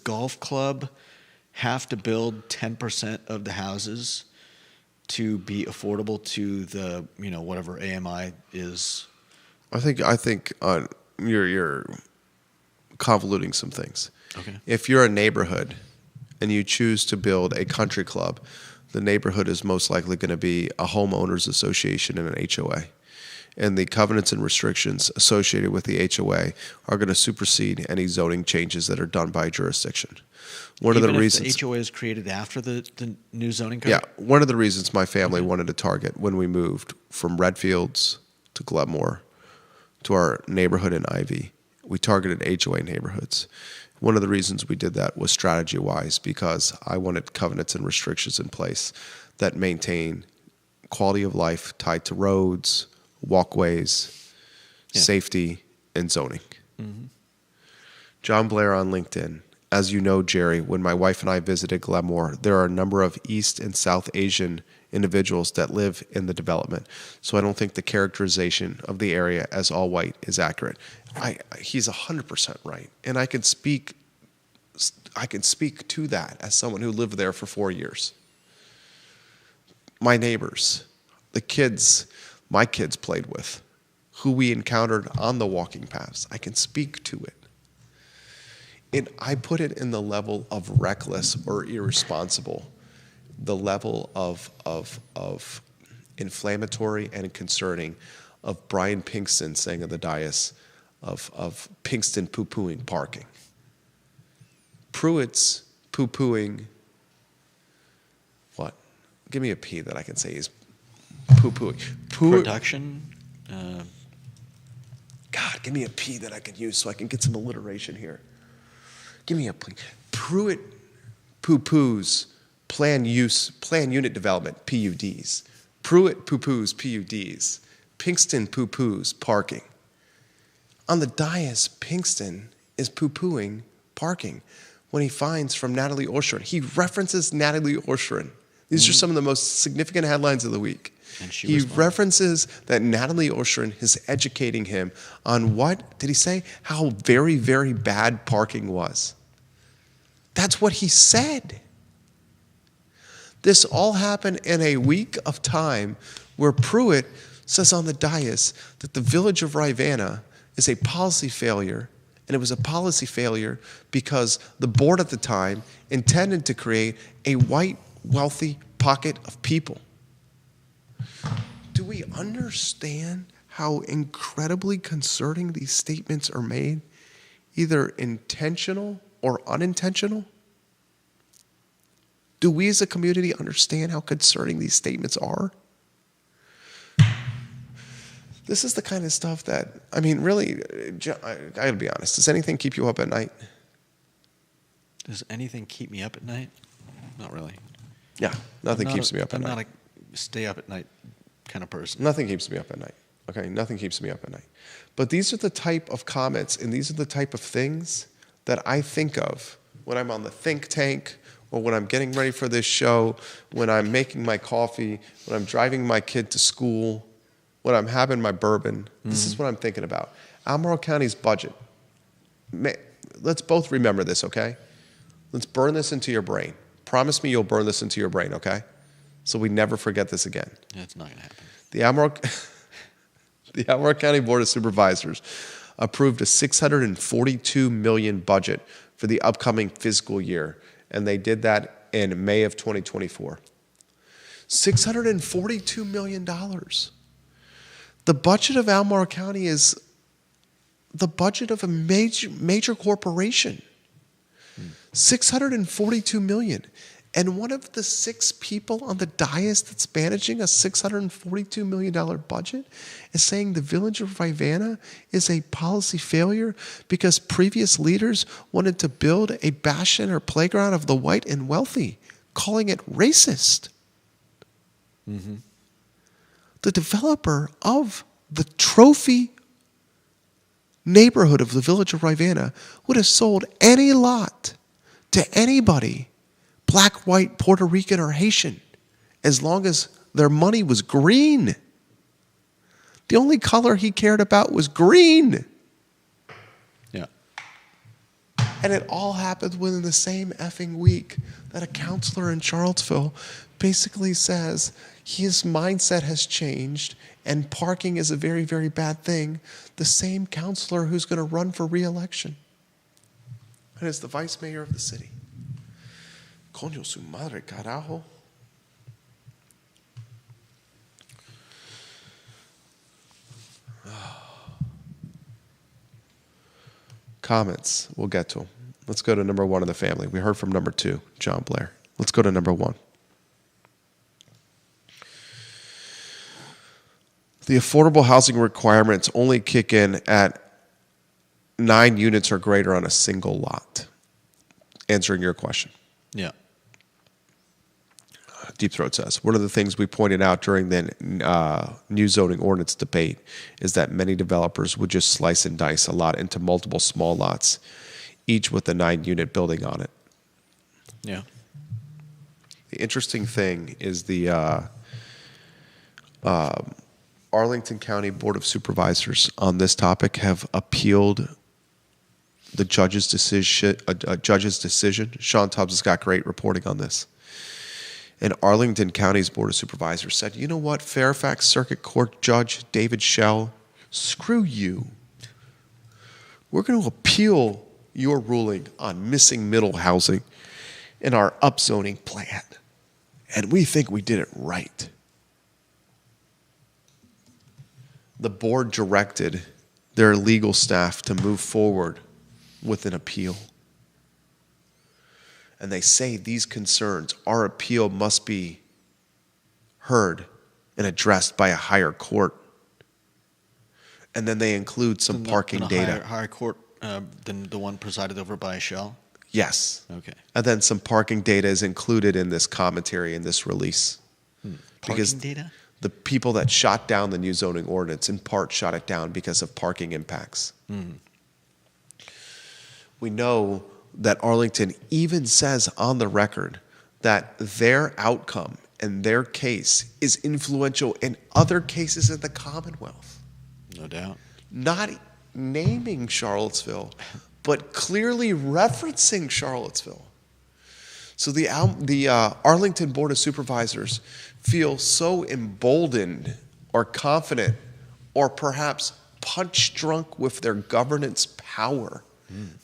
golf club have to build 10% of the houses to be affordable to the whatever AMI is? I think you're convoluting some things. Okay. If you're a neighborhood and you choose to build a country club, the neighborhood is most likely going to be a homeowners association and an HOA. And the covenants and restrictions associated with the HOA are going to supersede any zoning changes that are done by jurisdiction. One of the reasons the HOA is created after the new zoning code? Yeah, one of the reasons my family wanted to target when we moved from Redfields to Glenmore to our neighborhood in Ivy, we targeted HOA neighborhoods. One of the reasons we did that was strategy-wise because I wanted covenants and restrictions in place that maintain quality of life tied to roads, walkways, safety, and zoning. John Blair on LinkedIn. As you know, Jerry, when my wife and I visited Glenmore, there are a number of East and South Asian individuals that live in the development. So I don't think the characterization of the area as all white is accurate. He's 100% right. And I can speak to that as someone who lived there for 4 years. My neighbors, the kids my kids played with, who we encountered on the walking paths, I can speak to it. I put it in the level of reckless or irresponsible, the level of inflammatory and concerning of Brian Pinkston saying on the dais of Pinkston poo-pooing parking. Pruitt's poo-pooing what? Give me a P that I can say is poo-pooing. Production? God, give me a P that I can use so I can get some alliteration here. Give me a P. Pruitt poo-poos plan unit development, PUDs. Pruitt poo-poos, PUDs. Pinkston poo-poos, parking. On the dais, Pinkston is poo-pooing parking when he finds from Natalie Oshrin. He references Natalie Oshrin. These are some of the most significant headlines of the week. And he references that Natalie Oshrin is educating him on what, did he say? How very, very bad parking was. That's what he said. This all happened in a week of time where Pruitt says on the dais that the village of Rivanna is a policy failure, and it was a policy failure because the board at the time intended to create a white, wealthy pocket of people. Do we understand how incredibly concerning these statements are made, either intentional or unintentional? Do we as a community understand how concerning these statements are? This is the kind of stuff that, I mean, really, I gotta be honest, does anything keep you up at night? Does anything keep me up at night? Not really. Yeah, nothing keeps me up at night. I'm not a stay up at night kind of person. Nothing keeps me up at night. Okay, nothing keeps me up at night. But these are the type of comments and these are the type of things that I think of when I'm on the think tank or when I'm getting ready for this show, when I'm making my coffee, when I'm driving my kid to school, when I'm having my bourbon. This is what I'm thinking about. Albemarle County's budget. Let's both remember this, okay? Let's burn this into your brain. Promise me you'll burn this into your brain, okay? So we never forget this again. Yeah, it's not going to happen. The Albemarle County Board of Supervisors approved a $642 million budget for the upcoming fiscal year, and they did that in May of 2024. $642 million. The budget of Albemarle County is the budget of a major corporation. $642 million. And one of the 6 people on the dais that's managing a $642 million budget is saying the village of Rivanna is a policy failure because previous leaders wanted to build a bastion or playground of the white and wealthy, calling it racist. Mm-hmm. The developer of the trophy neighborhood of the village of Rivanna would have sold any lot to anybody, black, white, Puerto Rican, or Haitian, as long as their money was green. The only color he cared about was green. Yeah. And it all happened within the same effing week that a counselor in Charlottesville basically says his mindset has changed and parking is a very, very bad thing. The same counselor who's going to run for re-election. And is the vice mayor of the city. Coño su madre, carajo. Comments, we'll get to them. Let's go to number 1 in the family. We heard from number 2, John Blair. Let's go to number 1. The affordable housing requirements only kick in at 9 units or greater on a single lot. Answering your question. Yeah. Deep Throat says, one of the things we pointed out during the new zoning ordinance debate is that many developers would just slice and dice a lot into multiple small lots. each with a 9-unit building on it. Yeah. The interesting thing is the Arlington County Board of Supervisors on this topic have appealed the judge's decision. Sean Tubbs has got great reporting on this. And Arlington County's Board of Supervisors said, you know what, Fairfax Circuit Court Judge David Schell, screw you. We're going to appeal your ruling on missing middle housing in our upzoning plan. And we think we did it right. The board directed their legal staff to move forward with an appeal. And they say these concerns, our appeal must be heard and addressed by a higher court. And then they include some parking data. Higher court than the one presided over by Shell? Yes. Okay. And then some parking data is included in this commentary, in this release. Parking data? The people that shot down the new zoning ordinance in part shot it down because of parking impacts. We know that Arlington even says on the record that their outcome and their case is influential in other cases in the Commonwealth. No doubt. Not naming Charlottesville, but clearly referencing Charlottesville. So the Arlington Board of Supervisors feel so emboldened or confident or perhaps punch drunk with their governance power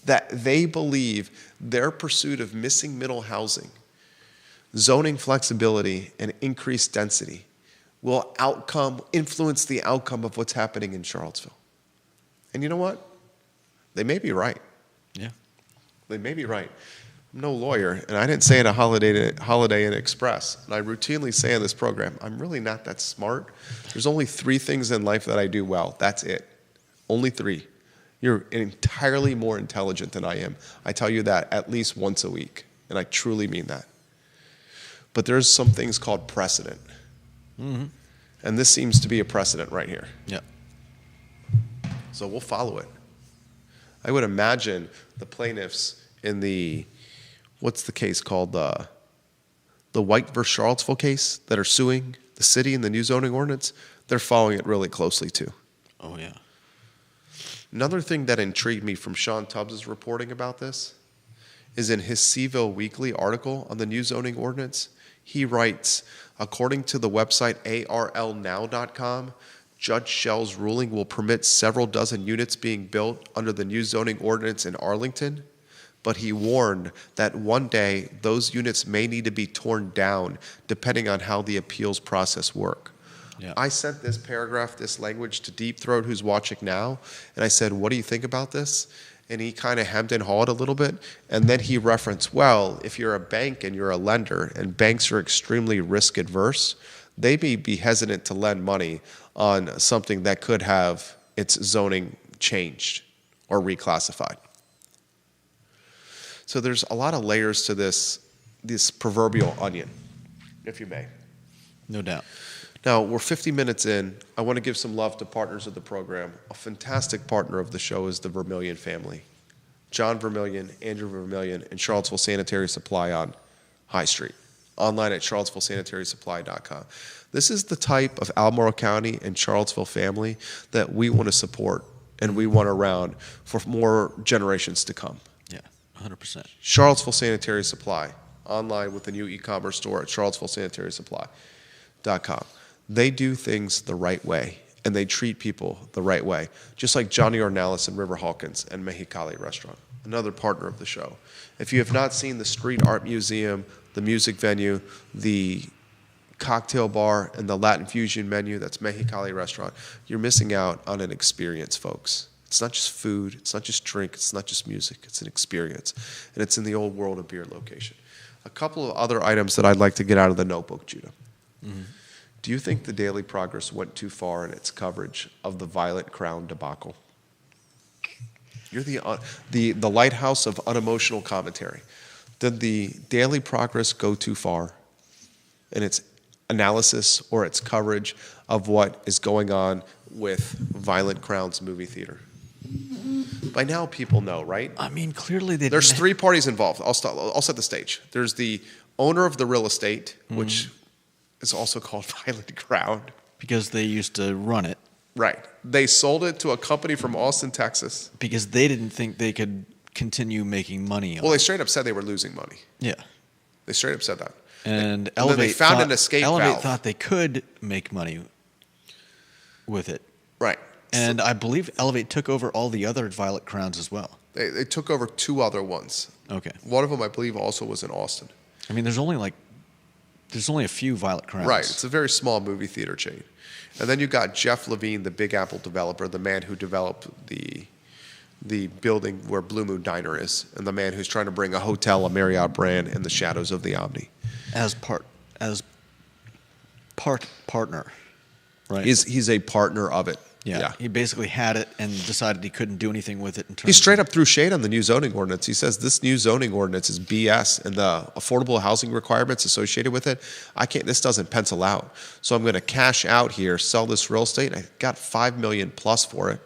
that they believe their pursuit of missing middle housing, zoning flexibility, and increased density will influence the outcome of what's happening in Charlottesville. And you know what? They may be right. Yeah. They may be right. I'm no lawyer, and I didn't say it at Holiday Inn Express. And I routinely say on this program, I'm really not that smart. There's only 3 things in life that I do well. That's it. Only 3. You're entirely more intelligent than I am. I tell you that at least once a week, and I truly mean that. But there's some things called precedent. And this seems to be a precedent right here. Yeah. So we'll follow it. I would imagine the plaintiffs in the, what's the case called? The White versus Charlottesville case that are suing the city and the new zoning ordinance, they're following it really closely too. Oh, yeah. Another thing that intrigued me from Sean Tubbs' reporting about this is in his Seaville Weekly article on the new zoning ordinance, he writes, according to the website arlnow.com, Judge Schell's ruling will permit several dozen units being built under the new zoning ordinance in Arlington, but he warned that one day those units may need to be torn down depending on how the appeals process work. Yeah. I sent this paragraph, this language to Deep Throat, who's watching now, and I said, what do you think about this? And he kind of hemmed and hawed a little bit, and then he referenced, well, if you're a bank and you're a lender, and banks are extremely risk adverse, they may be hesitant to lend money on something that could have its zoning changed or reclassified. So there's a lot of layers to this proverbial onion, if you may. No doubt. Now, we're 50 minutes in. I want to give some love to partners of the program. A fantastic partner of the show is the Vermillion family. John Vermillion, Andrew Vermillion, and Charlottesville Sanitary Supply on High Street. Online at charlottesvillesanitarysupply.com. This is the type of Albemarle County and Charlottesville family that we want to support and we want around for more generations to come. Yeah, 100%. Charlottesville Sanitary Supply. Online with the new e-commerce store at charlottesvillesanitarysupply.com. They do things the right way, and they treat people the right way, just like Johnny Ornelas and River Hawkins and Mexicali Restaurant, another partner of the show. If you have not seen the Street Art Museum, the music venue, the cocktail bar, and the Latin fusion menu, that's Mexicali Restaurant, you're missing out on an experience, folks. It's not just food, it's not just drink, it's not just music, it's an experience. And it's in the Old World of Beer location. A couple of other items that I'd like to get out of the notebook, Judah. Mm-hmm. Do you think the Daily Progress went too far in its coverage of the Violet Crown debacle? You're the lighthouse of unemotional commentary. Did the Daily Progress go too far in its analysis or its coverage of what is going on with Violent Crown's movie theater? By now, people know, right? I mean, clearly they There's didn't. 3 parties involved. I'll set the stage. There's the owner of the real estate, which is also called Violent Crown. Because they used to run it. Right. They sold it to a company from Austin, Texas. Because they didn't think they could continue making money on Well, it. they straight up said they were losing money. Yeah. They straight up said that. And then they Elevate found thought, an escape Elevate valve. thought they could make money with it. Right. And I believe Elevate took over all the other Violet Crowns as well. They took over 2 other ones. Okay. One of them, I believe, also was in Austin. I mean, there's only a few Violet Crowns. Right. It's a very small movie theater chain. And then you got Jeff Levine, the Big Apple developer, the man who developed the building where Blue Moon Diner is, and the man who's trying to bring a hotel, a Marriott brand, in the shadows of the Omni. as partner, right? He's a partner of it. Yeah. He basically had it and decided he couldn't do anything with it in terms He straight up threw shade on the new zoning ordinance. He says this new zoning ordinance is BS, and the affordable housing requirements associated with it, this doesn't pencil out. So I'm going to cash out here, sell this real estate. I got $5 million plus for it,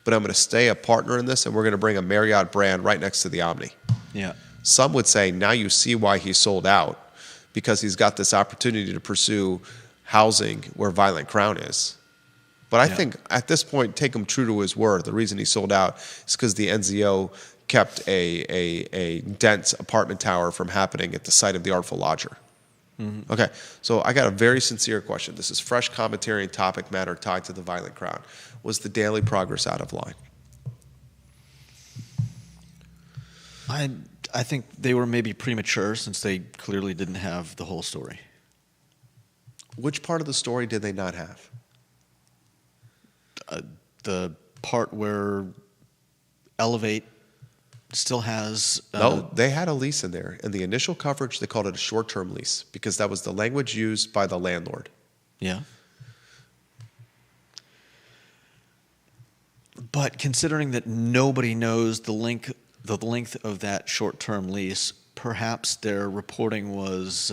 but I'm going to stay a partner in this, and we're going to bring a Marriott brand right next to the Omni. Yeah. Some would say now you see why he sold out, because he's got this opportunity to pursue housing where Violent Crown is. But I think at this point, take him true to his word. The reason he sold out is because the NZO kept a dense apartment tower from happening at the site of the Artful Lodger. Mm-hmm. Okay, so I got a very sincere question. This is fresh commentary and topic matter tied to the Violent Crown. Was the Daily Progress out of line? I think they were maybe premature since they clearly didn't have the whole story. Which part of the story did they not have? The part where Elevate still has... No, they had a lease in there. In the initial coverage, they called it a short-term lease because that was the language used by the landlord. Yeah. But considering that nobody knows the length of that short-term lease, perhaps their reporting was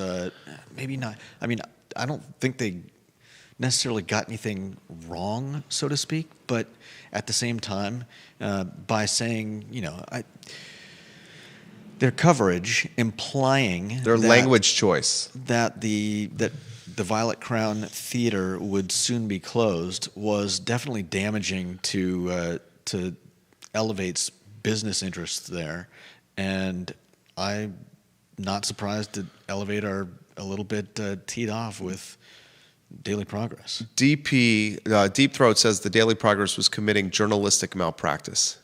maybe not... I mean, I don't think they necessarily got anything wrong, so to speak, but at the same time, by saying, their coverage implying their language choice that the Violet Crown Theater would soon be closed was definitely damaging to Elevate's business interests there, and I'm not surprised that Elevate are a little bit teed off with Daily Progress. Deep Throat says the Daily Progress was committing journalistic malpractice.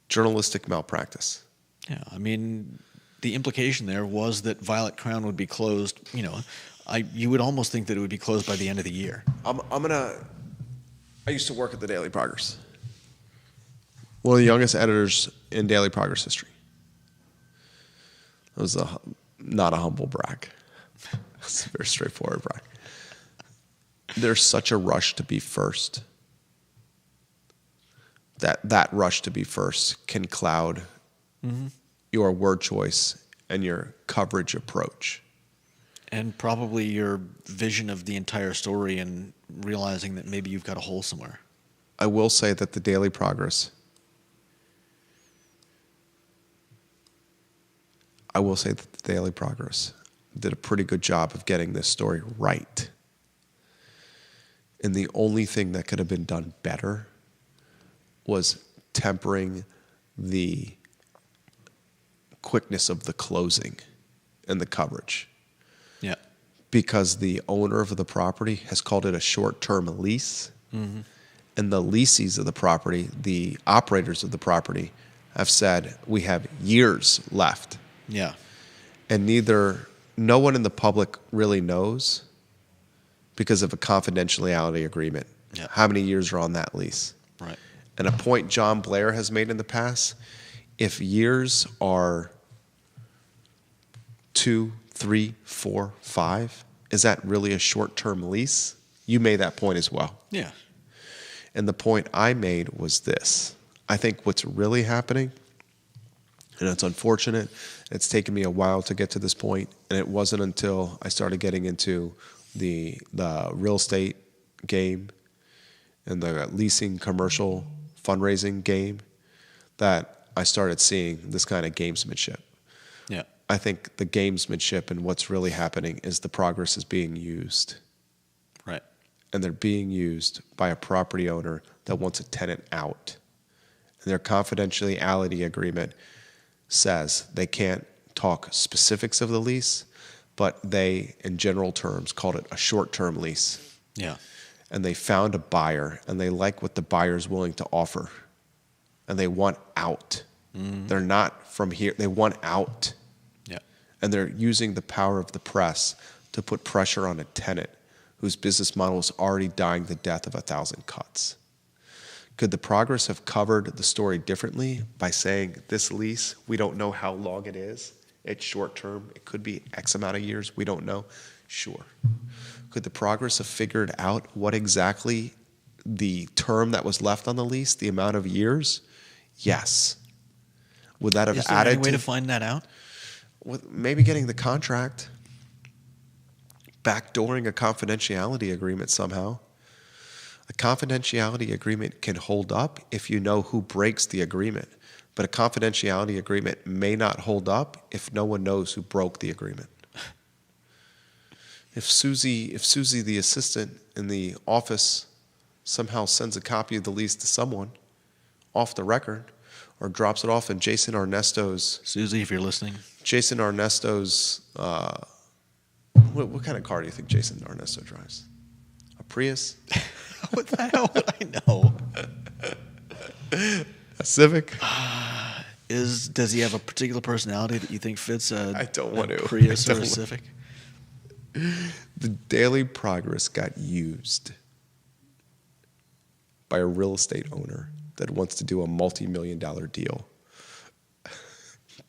Journalistic malpractice. Yeah, I mean, the implication there was that Violet Crown would be closed. You would almost think that it would be closed by the end of the year. I used to work at the Daily Progress. One of the youngest editors in Daily Progress history. It was not a humble brag. It's a very straightforward brag. There's such a rush to be first. That rush to be first can cloud your word choice and your coverage approach. And probably your vision of the entire story and realizing that maybe you've got a hole somewhere. I will say that the Daily Progress did a pretty good job of getting this story right. And the only thing that could have been done better was tempering the quickness of the closing and the coverage. Yeah. Because the owner of the property has called it a short-term lease. Mm-hmm. And the leasees of the property, the operators of the property, have said, we have years left. Yeah. And no one in the public really knows because of a confidentiality agreement. Yeah. How many years are on that lease? Right. And a point John Blair has made in the past, if years are 2, 3, 4, 5, is that really a short-term lease? You made that point as well. Yeah. And the point I made was this. I think what's really happening, and it's unfortunate, it's taken me a while to get to this point, and it wasn't until I started getting into the real estate game and the leasing commercial fundraising game that I started seeing this kind of gamesmanship. Yeah. I think the gamesmanship and what's really happening is the progress is being used. Right. And they're being used by a property owner that wants a tenant out. And their confidentiality agreement says they can't talk specifics of the lease, but they, in general terms, called it a short-term lease. Yeah. And they found a buyer, and they like what the buyer's willing to offer. And they want out. Mm-hmm. They're not from here. They want out. Yeah. And they're using the power of the press to put pressure on a tenant whose business model is already dying the death of 1,000 cuts. Could the Progress have covered the story differently by saying this lease, we don't know how long it is. It's short term. It could be X amount of years. We don't know. Sure. Could the Progress have figured out what exactly the term that was left on the lease, the amount of years? Yes. Would that have Is there added any way to find that out? With maybe getting the contract, backdooring a confidentiality agreement somehow? A confidentiality agreement can hold up if you know who breaks the agreement, but a confidentiality agreement may not hold up if no one knows who broke the agreement. If Susie, the assistant in the office, somehow sends a copy of the lease to someone off the record or drops it off in Jason Ernesto's... Susie, if you're listening. Jason Ernesto's... what kind of car do you think Jason Ernesto drives? A Prius? What the hell would I know? A Civic? Does he have a particular personality that you think fits I don't want to. Prius or a Civic? The Daily Progress got used by a real estate owner that wants to do a multi-million-dollar deal.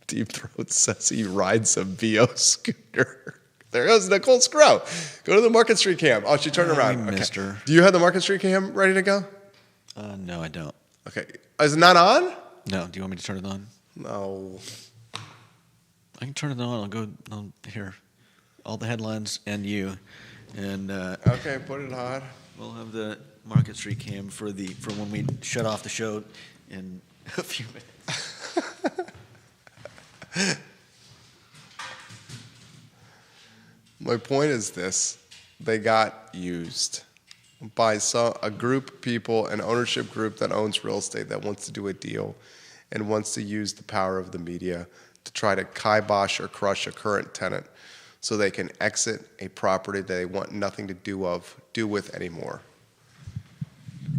Deep Throat says he rides a VO scooter. There goes Nicole Scrow. Go to the Market Street cam. Oh, she turned around. I missed her. Do you have the Market Street cam ready to go? No, I don't. Okay. Is it not on? No. Do you want me to turn it on? No. I can turn it on. I'll go here. All the headlines and you. And okay, put it on. We'll have the Market Street cam for when we shut off the show in a few minutes. My point is this. They got used by a group of people, an ownership group that owns real estate that wants to do a deal and wants to use the power of the media to try to kibosh or crush a current tenant so they can exit a property that they want nothing to do with anymore.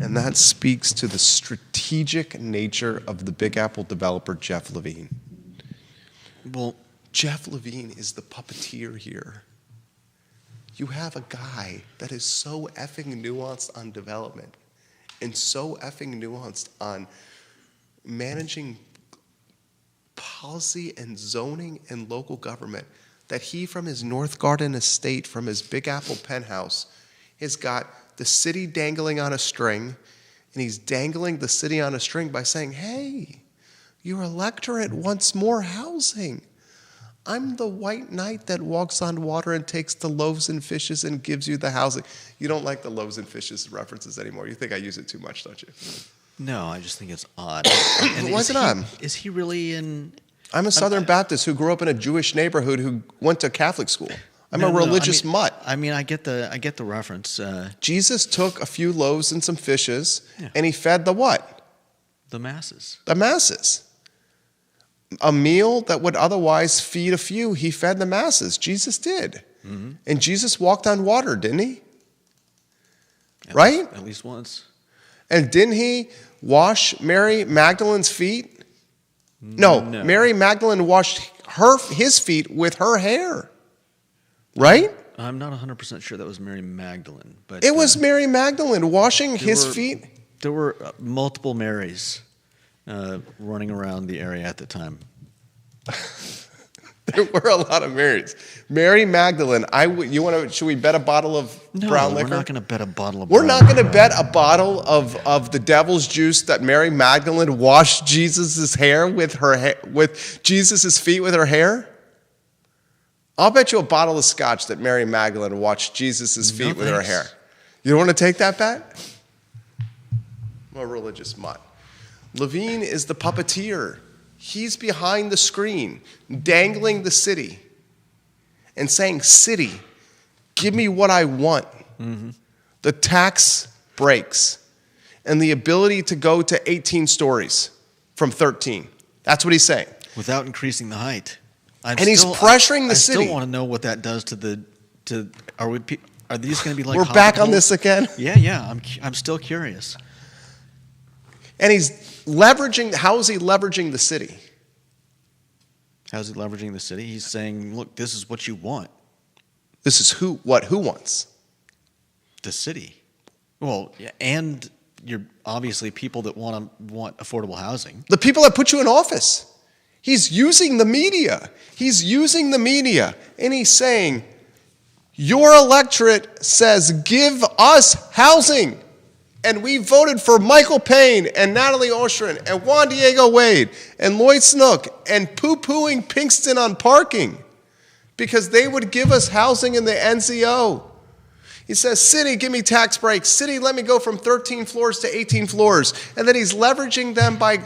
And that speaks to the strategic nature of the Big Apple developer, Jeff Levine. Well, Jeff Levine is the puppeteer here. You have a guy that is so effing nuanced on development and so effing nuanced on managing policy and zoning and local government that he, from his North Garden estate, from his Big Apple penthouse, has got the city dangling on a string, and he's dangling the city on a string by saying, hey, your electorate wants more housing. I'm the white knight that walks on water and takes the loaves and fishes and gives you the housing. You don't like the loaves and fishes references anymore. You think I use it too much, don't you? No, I just think it's odd. Why is it odd? Is he really in... I'm a Southern Baptist who grew up in a Jewish neighborhood who went to Catholic school. I'm a religious mutt. I mean, I get the reference. Jesus took a few loaves and some fishes, and he fed the what? The masses. The masses. A meal that would otherwise feed a few, he fed the masses. Jesus did. Mm-hmm. And Jesus walked on water, didn't he? Right? At least once. And didn't he wash Mary Magdalene's feet? No. Mary Magdalene washed his feet with her hair. Right? I'm not 100% sure that was Mary Magdalene. But it was Mary Magdalene washing his feet. There were multiple Marys running around the area at the time. There were a lot of Marys. Mary Magdalene. Should we bet a bottle of brown liquor? No, we're not going to bet a bottle of We're not going to bet a bottle of the devil's juice that Mary Magdalene washed Jesus' hair with Jesus' feet with her hair? I'll bet you a bottle of scotch that Mary Magdalene washed Jesus' feet with her hair. You don't want to take that bet? I'm a religious mutt. Levine is the puppeteer. He's behind the screen, dangling the city and saying, city, give me what I want. Mm-hmm. The tax breaks and the ability to go to 18 stories from 13. That's what he's saying. Without increasing the height. He's pressuring the city. I still want to know what that does to are these going to be like We're back on this again? Yeah. I'm still curious. And he's leveraging, how is he leveraging the city? How's he leveraging the city? He's saying, look, this is what you want. This is who wants? The city. Well, yeah, and you're obviously people that want affordable housing. The people that put you in office. He's using the media. And he's saying, your electorate says, give us housing. And we voted for Michael Payne and Natalie Oshrin and Juan Diego Wade and Lloyd Snook and poo-pooing Pinkston on parking because they would give us housing in the NZO. He says, city, give me tax breaks. City, let me go from 13 floors to 18 floors. And then he's leveraging them by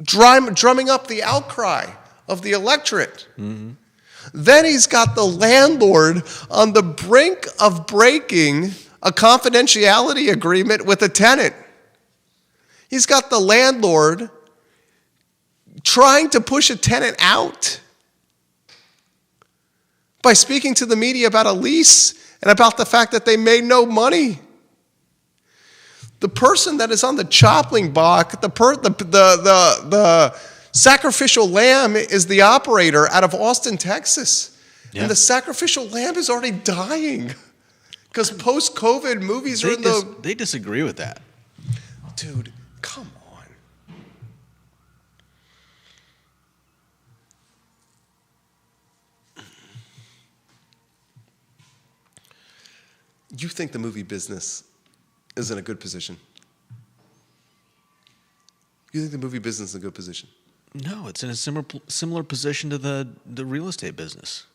drumming up the outcry of the electorate. Mm-hmm. Then he's got the landlord on the brink of breaking a confidentiality agreement with a tenant. He's got the landlord trying to push a tenant out by speaking to the media about a lease and about the fact that they made no money. The person that is on the chopping block, the sacrificial lamb is the operator out of Austin, Texas. Yeah. And the sacrificial lamb is already dying. Because post-COVID movies are in the... They disagree with that. Dude, come on. You think the movie business is in a good position? You think the movie business is in a good position? No, it's in a similar position to the real estate business.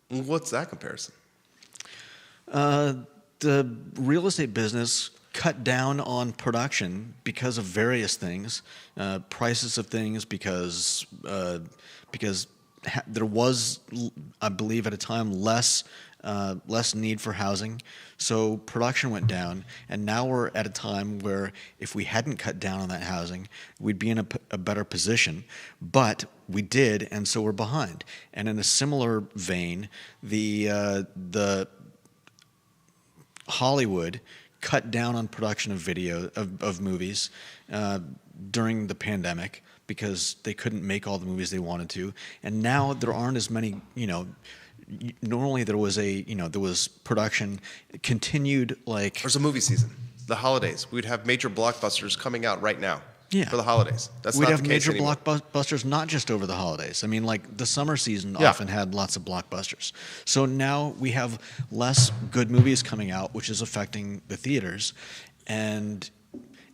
What's that comparison? The real estate business cut down on production because of various things, prices of things, because there was, I believe, at a time less need for housing, so production went down, and now we're at a time where if we hadn't cut down on that housing, we'd be in a better position, but we did, and so we're behind. And in a similar vein, the Hollywood cut down on production of movies during the pandemic because they couldn't make all the movies they wanted to, and now there aren't as many. Normally there was production continued like. There's a movie season, the holidays. We'd have major blockbusters coming out right now. Yeah. For the holidays. We'd have major blockbusters not just over the holidays. I mean, like the summer season often had lots of blockbusters. So now we have less good movies coming out, which is affecting the theaters. And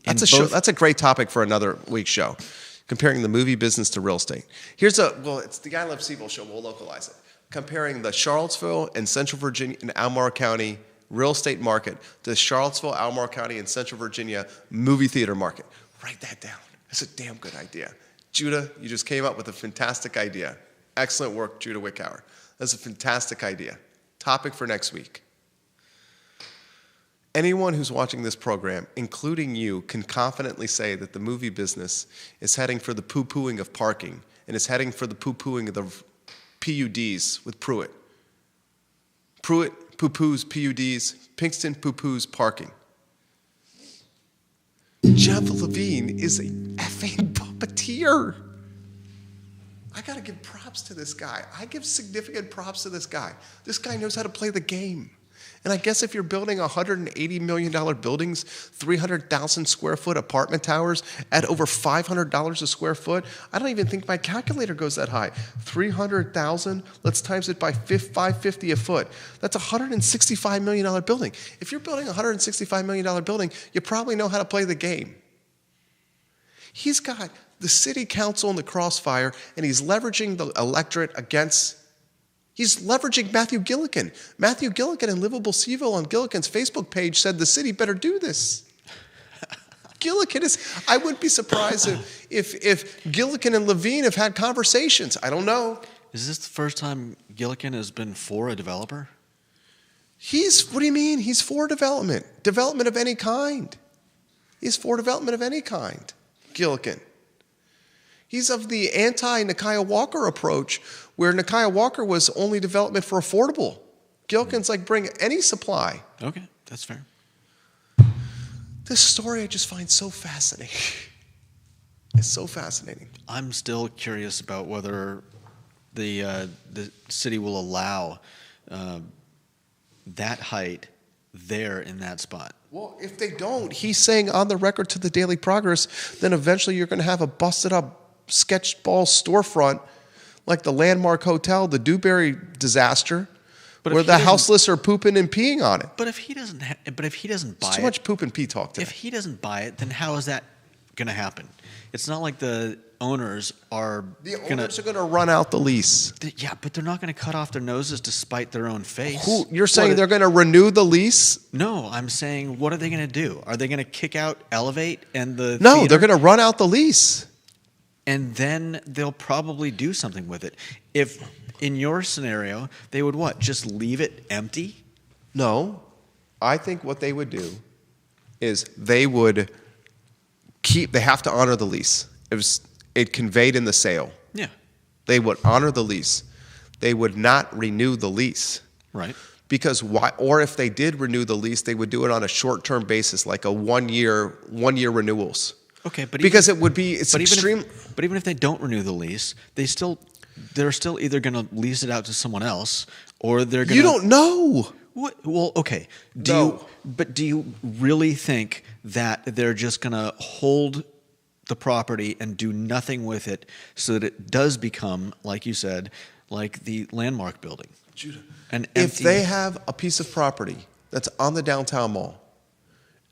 that's a show. That's a great topic for another week's show. Comparing the movie business to real estate. It's the Guy Love Siebel show. We'll localize it. Comparing the Charlottesville and Central Virginia and Albemarle County real estate market to the Charlottesville, Albemarle County, and Central Virginia movie theater market. Write that down. That's a damn good idea. Judah, you just came up with a fantastic idea. Excellent work, Judah Wickower. That's a fantastic idea. Topic for next week. Anyone who's watching this program, including you, can confidently say that the movie business is heading for the poo-pooing of parking and is heading for the poo-pooing of the PUDs with Pruitt. Pruitt poo-poos PUDs, Pinkston poo-poos parking. Jeff Levine is a effing puppeteer. I got to give props to this guy. I give significant props to this guy. This guy knows how to play the game. And I guess if you're building $180 million buildings, 300,000 square foot apartment towers at over $500 a square foot, I don't even think my calculator goes that high. 300,000, let's times it by $550 a foot. That's a $165 million building. If you're building a $165 million building, you probably know how to play the game. He's got the city council in the crossfire, and he's leveraging the electorate against. He's leveraging Matthew Gillikin. Matthew Gillikin and Livable Seaville on Gillikin's Facebook page said the city better do this. Gillikin is. I wouldn't be surprised if Gillikin and Levine have had conversations. I don't know. Is this the first time Gillikin has been for a developer? What do you mean? He's for development. Development of any kind. He's for development of any kind. Gillikin. He's of the anti-Nikiah Walker approach, where Nikiah Walker was only development for affordable. Gillikin's like, bring any supply. Okay, that's fair. This story I just find so fascinating. It's so fascinating. I'm still curious about whether the city will allow that height there in that spot. Well, if they don't, he's saying on the record to the Daily Progress, then eventually you're going to have a busted up sketchball storefront like the Landmark Hotel, the Dewberry disaster, where the houseless are pooping and peeing on it. But if he doesn't, buy it, too much poop and pee talk today. If he doesn't buy it, then how is that going to happen? It's not like the owners are going to run out the lease. Yeah, but they're not going to cut off their noses to spite their own face. You're saying they're going to renew the lease? No, I'm saying, what are they going to do? Are they going to kick out Elevate and the No, theater? they're going to run out the lease. And then they'll probably do something with it. If, in your scenario, they would what? Just leave it empty? No. I think what they would do is they would they have to honor the lease. It conveyed in the sale. Yeah. They would honor the lease. They would not renew the lease. Right. Because why? Or if they did renew the lease, they would do it on a short-term basis, like a one-year renewals. Okay, but because it would be extreme. But even if they don't renew the lease, they're still either going to lease it out to someone else, or they're going to. You don't know. What? Well, okay. Do you really think that they're just going to hold the property and do nothing with it so that it does become, like you said, like the Landmark building? Judah, if if they have a piece of property that's on the downtown mall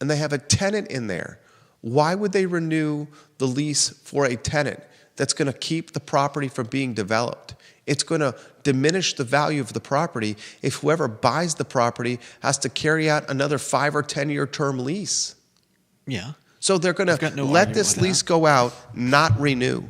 and they have a tenant in there, why would they renew the lease for a tenant that's going to keep the property from being developed? It's going to diminish the value of the property if whoever buys the property has to carry out another 5 or 10 year term lease. Yeah. So they're going to let this lease go out, not renew.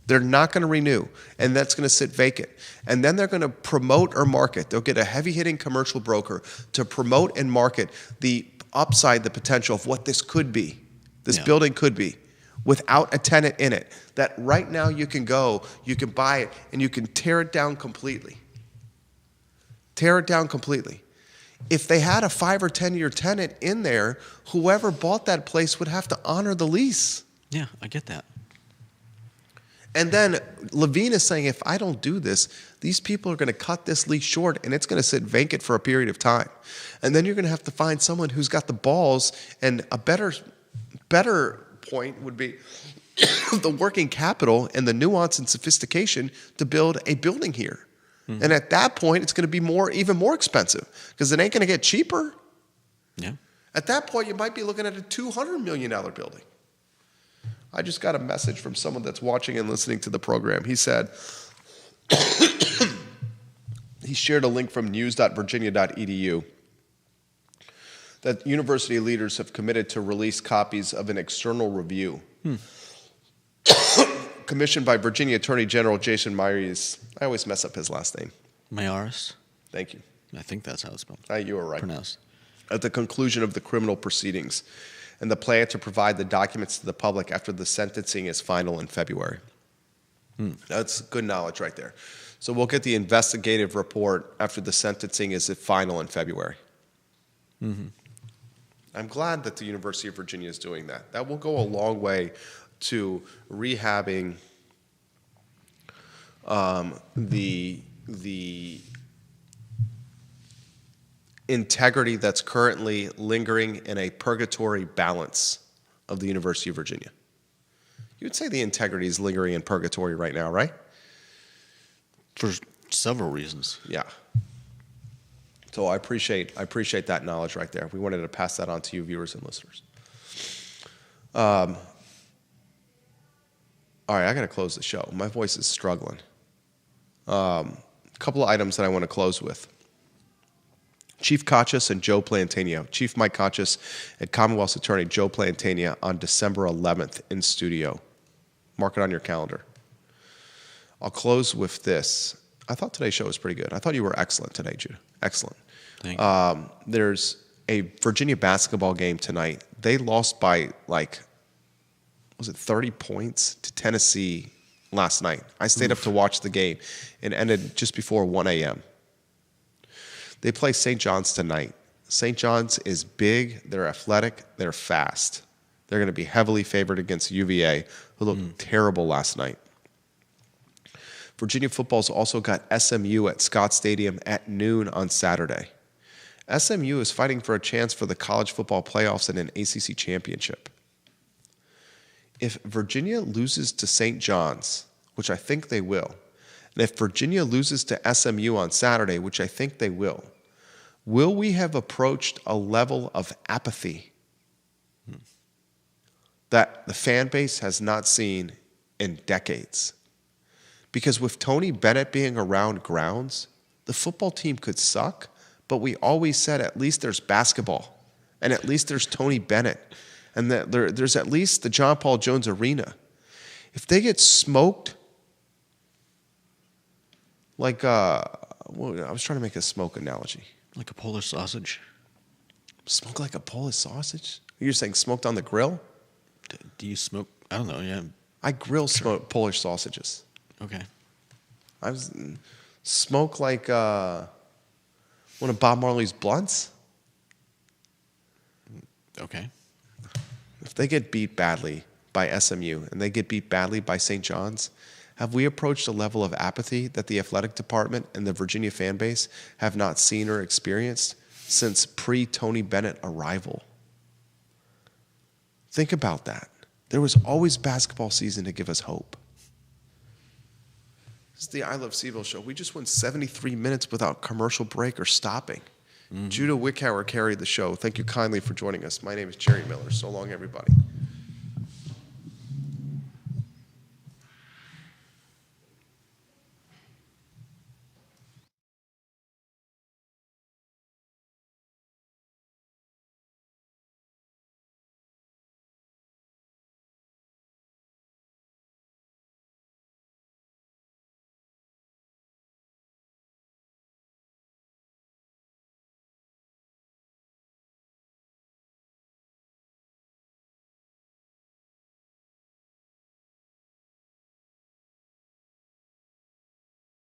They're not going to renew, and that's going to sit vacant. And then they're going to promote or market. They'll get a heavy-hitting commercial broker to promote and market the upside, the potential of what this could be, this building could be, without a tenant in it. That right now you can buy it, and you can tear it down completely. Tear it down completely. If they had a 5 or 10 year tenant in there, whoever bought that place would have to honor the lease. Yeah, I get that. And then Levine is saying, if I don't do this, these people are going to cut this lease short and it's going to sit vacant for a period of time. And then you're going to have to find someone who's got the balls, and a better point would be the working capital and the nuance and sophistication to build a building here. Mm-hmm. And at that point, it's going to be even more expensive because it ain't going to get cheaper. Yeah. At that point, you might be looking at a $200 million building. I just got a message from someone that's watching and listening to the program. He said, he shared a link from news.virginia.edu that university leaders have committed to release copies of an external review commissioned by Virginia Attorney General Jason Myers. I always mess up his last name. Mayaris. Thank you. I think that's how it's spelled. You were right. Pronounced. At the conclusion of the criminal proceedings, and the plan to provide the documents to the public after the sentencing is final in February. That's good knowledge right there. So we'll get the investigative report after the sentencing is final in February. Mm-hmm. I'm glad that the University of Virginia is doing that. That will go a long way to rehabbing the integrity that's currently lingering in a purgatory balance of the University of Virginia. You would say the integrity is lingering in purgatory right now, right? For several reasons. Yeah. So I appreciate that knowledge right there. We wanted to pass that on to you, viewers and listeners. All right, I got to close the show. My voice is struggling. A couple of items that I want to close with. Chief Kachas and Joe Plantania. Chief Mike Kachas and Commonwealth's Attorney Joe Plantania on December 11th in studio. Mark it on your calendar. I'll close with this. I thought today's show was pretty good. I thought you were excellent today, Judah. Excellent. Thank you. There's a Virginia basketball game tonight. They lost by, was it 30 points to Tennessee last night. I stayed up to watch the game. It ended just before 1 a.m. They play St. John's tonight. St. John's is big. They're athletic. They're fast. They're going to be heavily favored against UVA, who looked terrible last night. Virginia football's also got SMU at Scott Stadium at noon on Saturday. SMU is fighting for a chance for the college football playoffs and an ACC championship. If Virginia loses to St. John's, which I think they will, and if Virginia loses to SMU on Saturday, which I think they will we have approached a level of apathy that the fan base has not seen in decades? Because with Tony Bennett being around grounds, the football team could suck, but we always said at least there's basketball, and at least there's Tony Bennett, and that there's at least the John Paul Jones Arena. If they get smoked, I was trying to make a smoke analogy. Like a Polish sausage. Smoke like a Polish sausage? You're saying smoked on the grill? Do you smoke? I don't know. Yeah. I grill Polish sausages. Okay. I was smoke like one of Bob Marley's blunts. Okay. If they get beat badly by SMU and they get beat badly by St. John's, have we approached a level of apathy that the athletic department and the Virginia fan base have not seen or experienced since pre-Tony Bennett arrival? Think about that. There was always basketball season to give us hope. This is the I Love CVille show. We just went 73 minutes without commercial break or stopping. Judah Wickhauer carried the show. Thank you kindly for joining us. My name is Jerry Miller. So long, everybody.